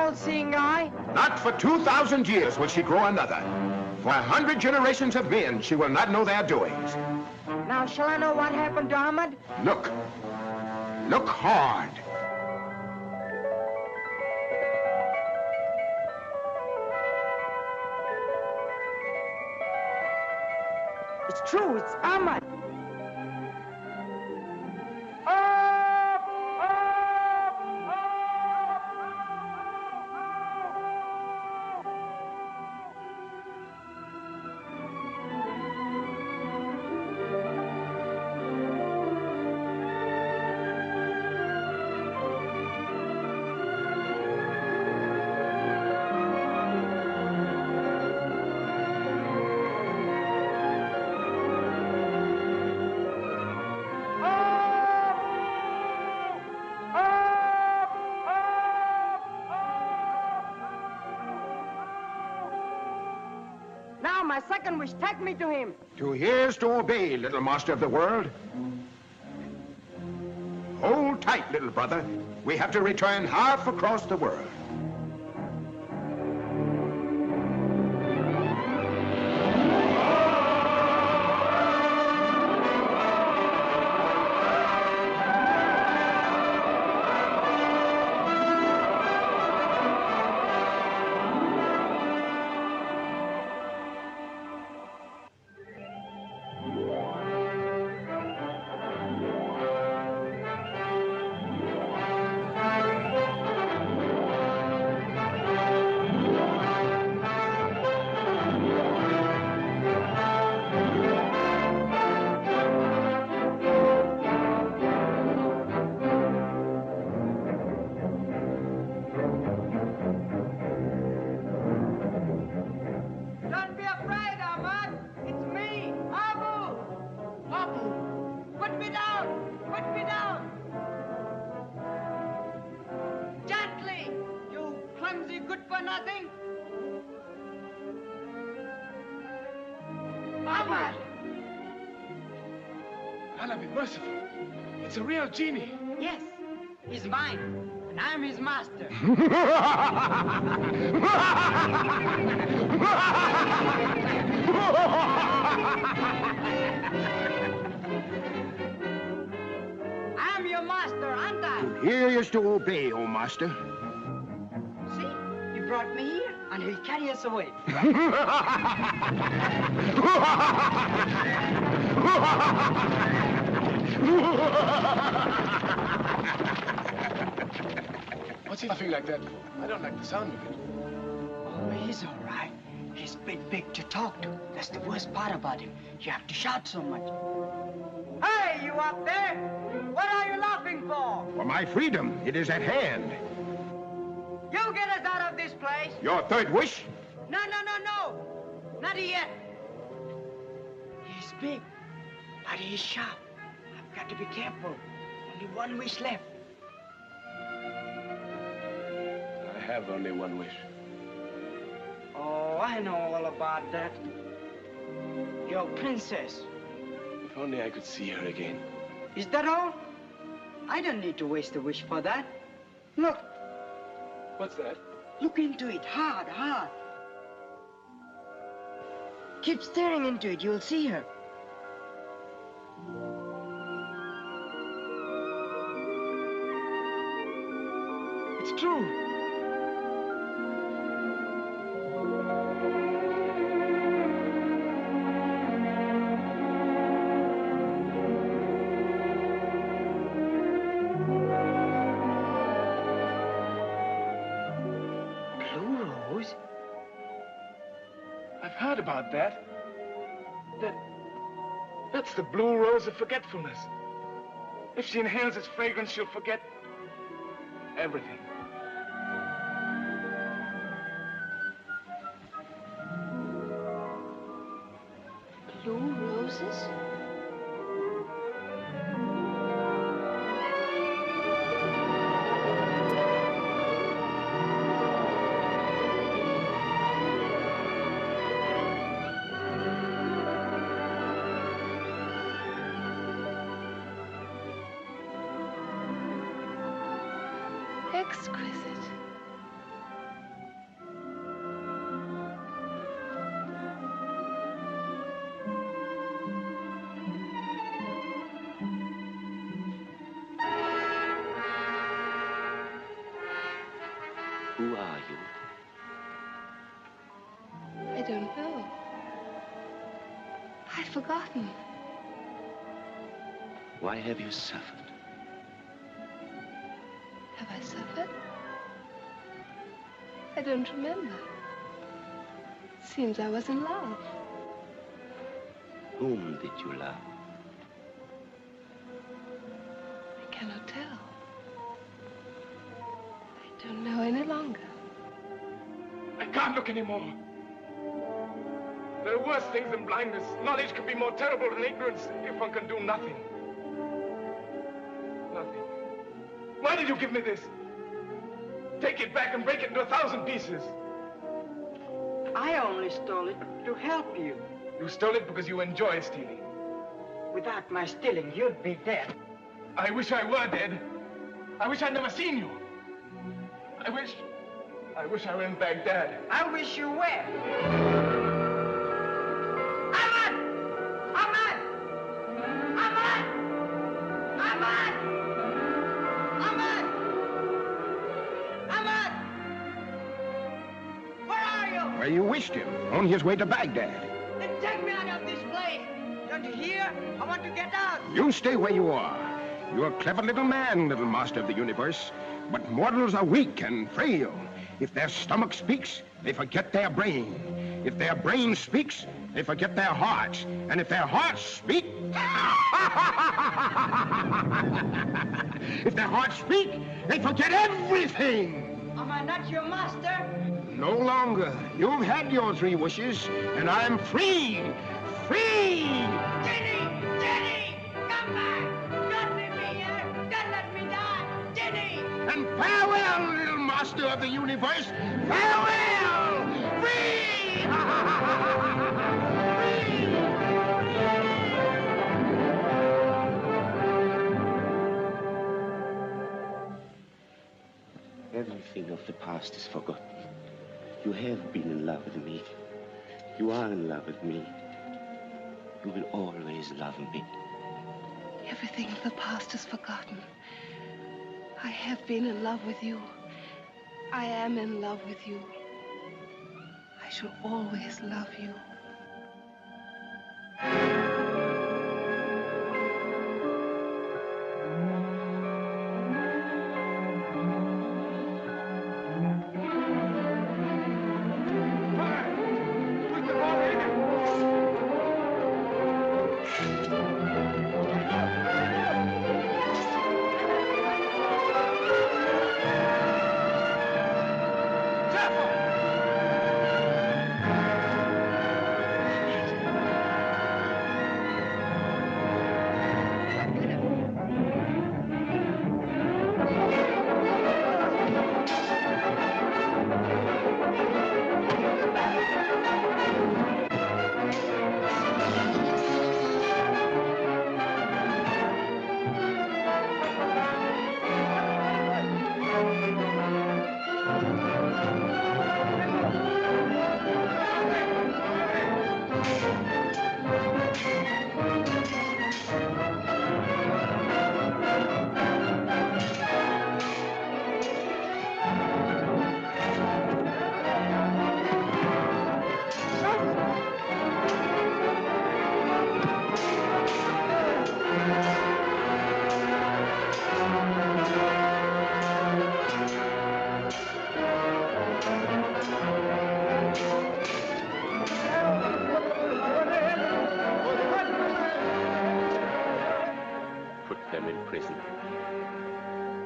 all-seeing eye? Not for 2,000 years will she grow another. For 100 generations of men, she will not know their doings. Now, shall I know what happened to Ahmad? Look. Look hard. It's true, it's Ahmad. Now, my second wish, take me to him. 2 years to obey, little master of the world. Hold tight, little brother. We have to return half across the world. Don't be afraid, Ahmad. It's me, Abu. Abu, put me down. Put me down. Gently, you clumsy good-for-nothing. Ahmad. Allah be merciful. It's a real genie. Yes, he's mine, and I'm his master. I'm your master, aren't I? Here is to obey, O master. See, he brought me here, and he'll carry us away. What's he laughing like that for? I don't like the sound of it. Oh, he's all right. He's big to talk to. That's the worst part about him. You have to shout so much. Hey, you up there? What are you laughing for? For my freedom, it is at hand. You get us out of this place. Your third wish? No. Not yet. He's big, but he's sharp. I've got to be careful. Only one wish left. I have only one wish. Oh, I know all about that. Your princess. If only I could see her again. Is that all? I don't need to waste a wish for that. Look. What's that? Look into it hard. Keep staring into it. You'll see her. It's true. I've heard about that. That's the blue rose of forgetfulness. If she inhales its fragrance, she'll forget everything. Blue roses? Exquisite. I've forgotten. Why have you suffered? Have I suffered? I don't remember. Seems I was in love. Whom did you love? I cannot tell. I don't know any longer. I can't look anymore. There are worse things than blindness. Knowledge can be more terrible than ignorance if one can do nothing. Nothing. Why did you give me this? Take it back and break it into 1,000 pieces. I only stole it to help you. You stole it because you enjoy stealing. Without my stealing, you'd be dead. I wish I were dead. I wish I'd never seen you. I wish I were in Baghdad. I wish you were. Where you wished him, on his way to Baghdad. Then take me out of this place. Don't you hear? I want to get out. You stay where you are. You're a clever little man, little master of the universe. But mortals are weak and frail. If their stomach speaks, they forget their brain. If their brain speaks, they forget their hearts. And if their hearts speak... if their hearts speak, they forget everything. Am I not your master? No longer. You've had your 3 wishes, and I'm free! Free! Jenny! Jenny! Come back! Don't leave me here! Don't let me die! Jenny! And farewell, little master of the universe! Farewell! Free! Everything of the past is forgotten. You have been in love with me. You are in love with me. You will always love me. Everything of the past is forgotten. I have been in love with you. I am in love with you. I shall always love you.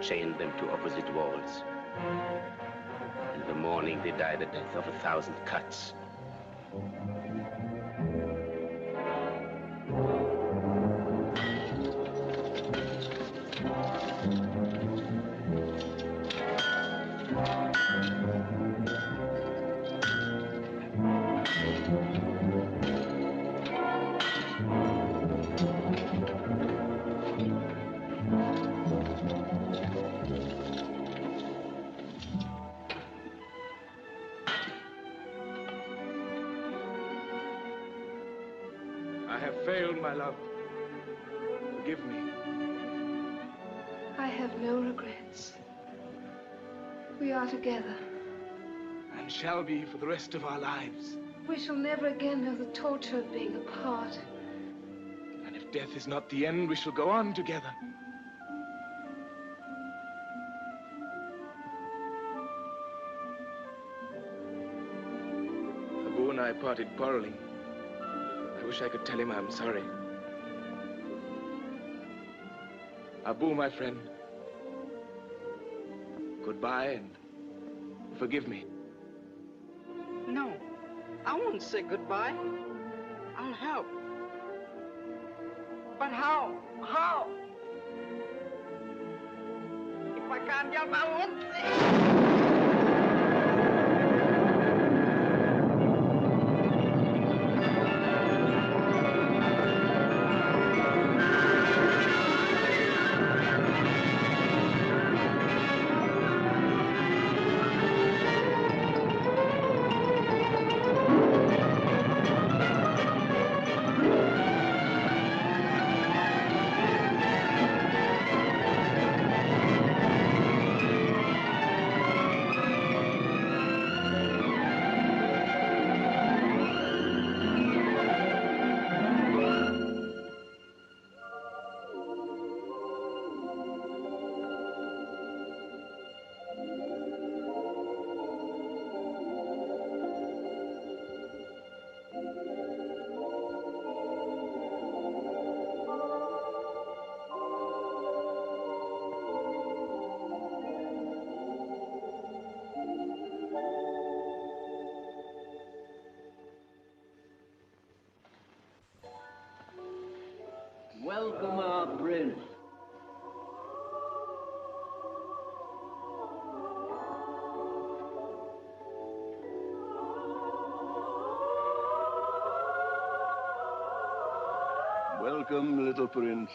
Chained them to opposite walls. In the morning, they die the death of 1,000 cuts. I have failed, my love. Forgive me. I have no regrets. We are together. And shall be for the rest of our lives. We shall never again know the torture of being apart. death is not the end, we shall go on together. Abu and I parted quarreling. I wish I could tell him I'm sorry. Abu, my friend, goodbye and forgive me. No, I won't say goodbye. I'll help. But how? How? If I can't help, I won't say. Welcome, our prince. Welcome, little prince.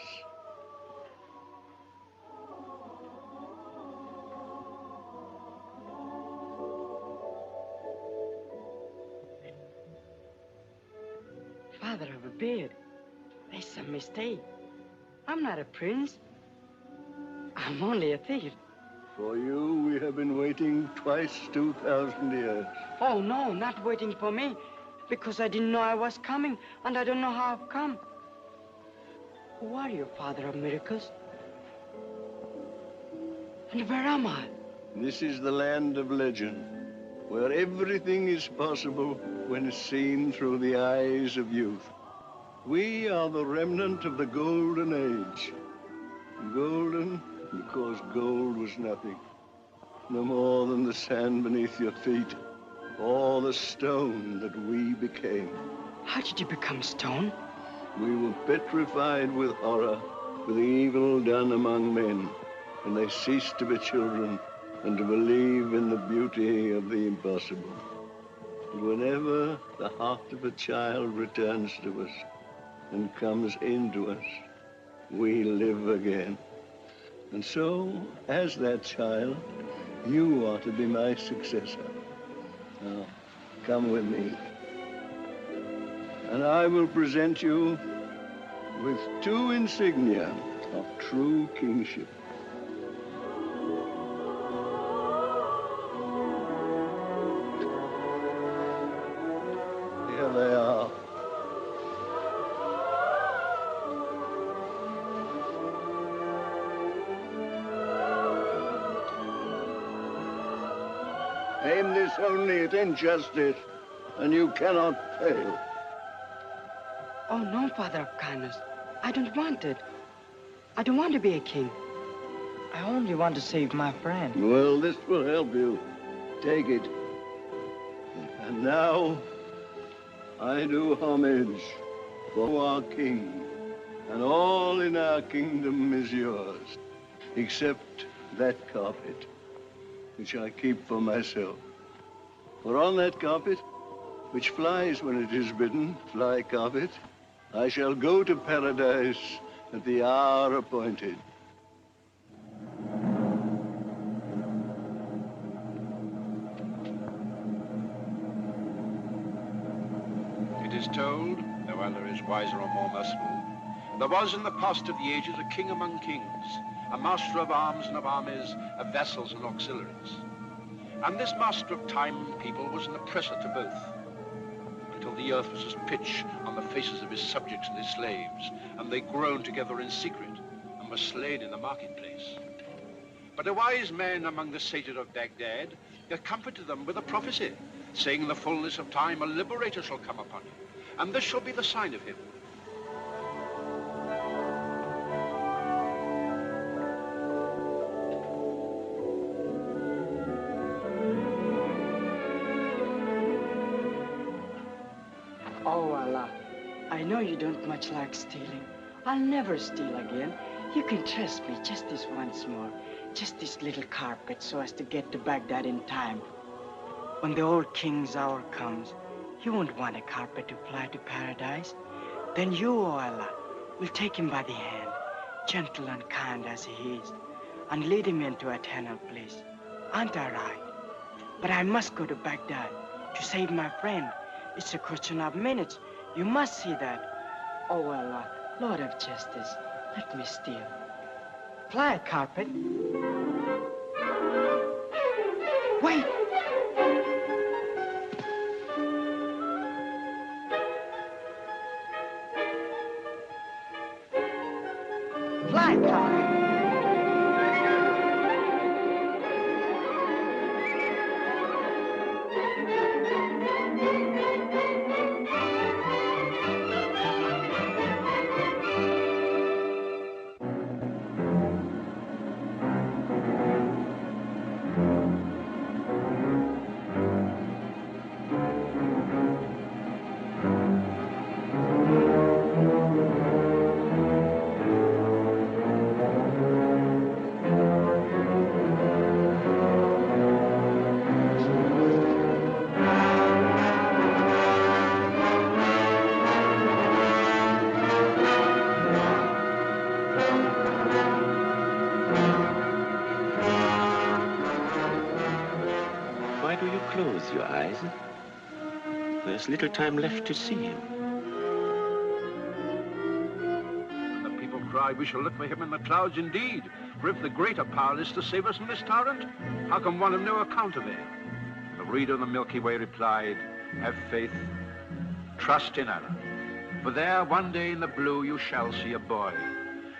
Father of a beard, there's some mistake. I'm not a prince. I'm only a thief. For you, we have been waiting twice 2,000 years. Oh, no, not waiting for me. Because I didn't know I was coming, and I don't know how I've come. Who are you, Father of Miracles? And where am I? This is the land of legend, where everything is possible when seen through the eyes of youth. We are the remnant of the Golden Age. Golden because gold was nothing, no more than the sand beneath your feet, or the stone that we became. How did you become stone? We were petrified with horror for the evil done among men, and they ceased to be children and to believe in the beauty of the impossible. And whenever the heart of a child returns to us and comes into us, we live again. And so, as that child, you are to be my successor. Now, come with me. And I will present you with two insignia of true kingship. Here they are. Aim this only at injustice, and you cannot fail. Oh, no, Father of Kindness. I don't want it. I don't want to be a king. I only want to save my friend. Well, this will help you. Take it. And now, I do homage for our king, and all in our kingdom is yours, except that carpet, which I keep for myself. For on that carpet, which flies when it is bidden, fly carpet, I shall go to paradise at the hour appointed. It is told, though Allah is wiser or more merciful, there was in the past of the ages a king among kings, a master of arms and of armies, of vessels and auxiliaries. And this master of time and people was an oppressor to both. till the earth was as pitch on the faces of his subjects and his slaves, and they groaned together in secret and were slain in the marketplace. But a wise man among the sages of Baghdad comforted them with a prophecy, saying in the fullness of time a liberator shall come upon you, and this shall be the sign of him. Oh, Allah, I know you don't much like stealing. I'll never steal again. You can trust me just this once more. Just this little carpet so as to get to Baghdad in time. When the old king's hour comes, he won't want a carpet to fly to paradise. Then you, O Allah, will take him by the hand, gentle and kind as he is, and lead him into eternal bliss. Aren't I right? But I must go to Baghdad to save my friend. It's a question of minutes. You must see that. Oh, Allah, Lord of Justice, let me steal. Fly, carpet. Wait! Fly, carpet. Why do you close your eyes? There's little time left to see him. And the people cried, we shall look for him in the clouds indeed. For if the greater power is to save us from this tyrant, how can one of no account of it? The reader of the Milky Way replied, have faith, trust in Allah. For there one day in the blue you shall see a boy,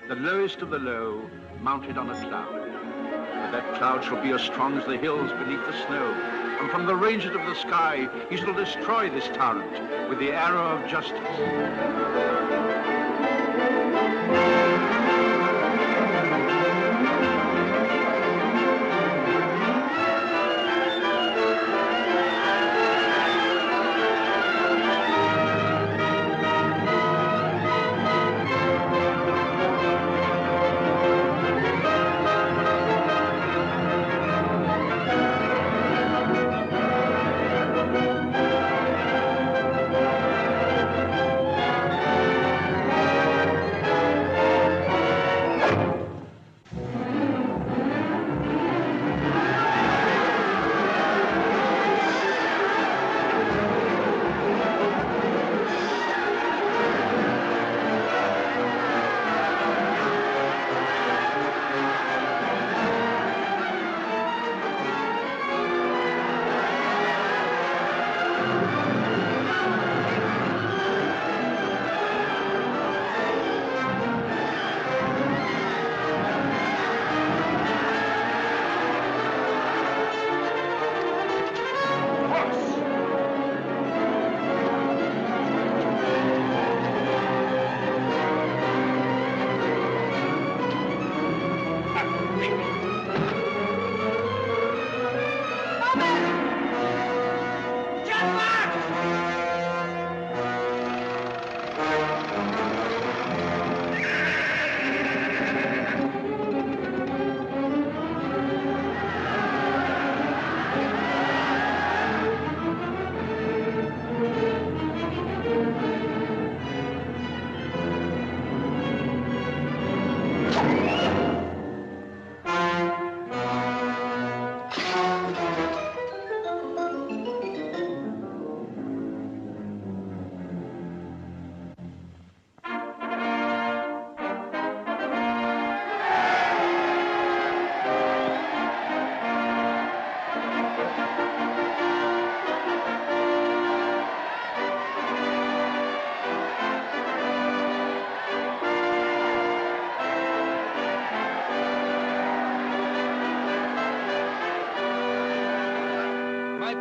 the lowest of the low, mounted on a cloud. But that cloud shall be as strong as the hills beneath the snow, and from the ranges of the sky he shall destroy this tyrant with the arrow of justice.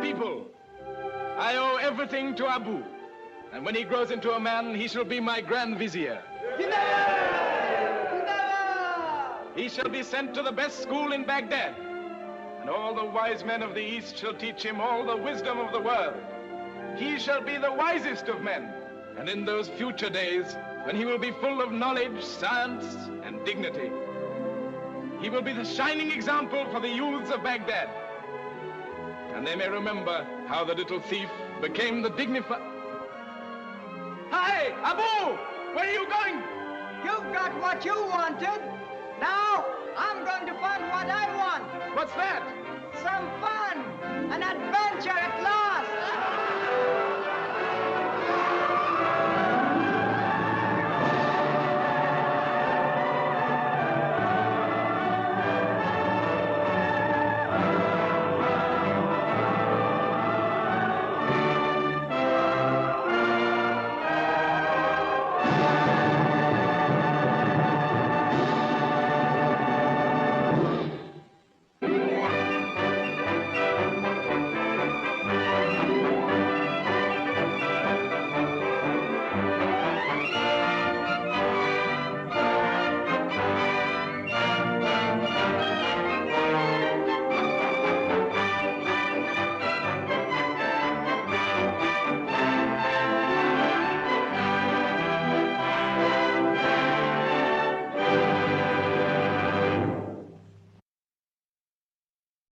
people. I owe everything to Abu. And when he grows into a man, he shall be my Grand Vizier. He shall be sent to the best school in Baghdad. And all the wise men of the East shall teach him all the wisdom of the world. He shall be the wisest of men. And in those future days, when he will be full of knowledge, science, and dignity, he will be the shining example for the youths of Baghdad. And they may remember how the little thief became the dignified... Hi, Abu! Where are you going? You've got what you wanted. Now, I'm going to find what I want. What's that? Some fun! An adventure at last!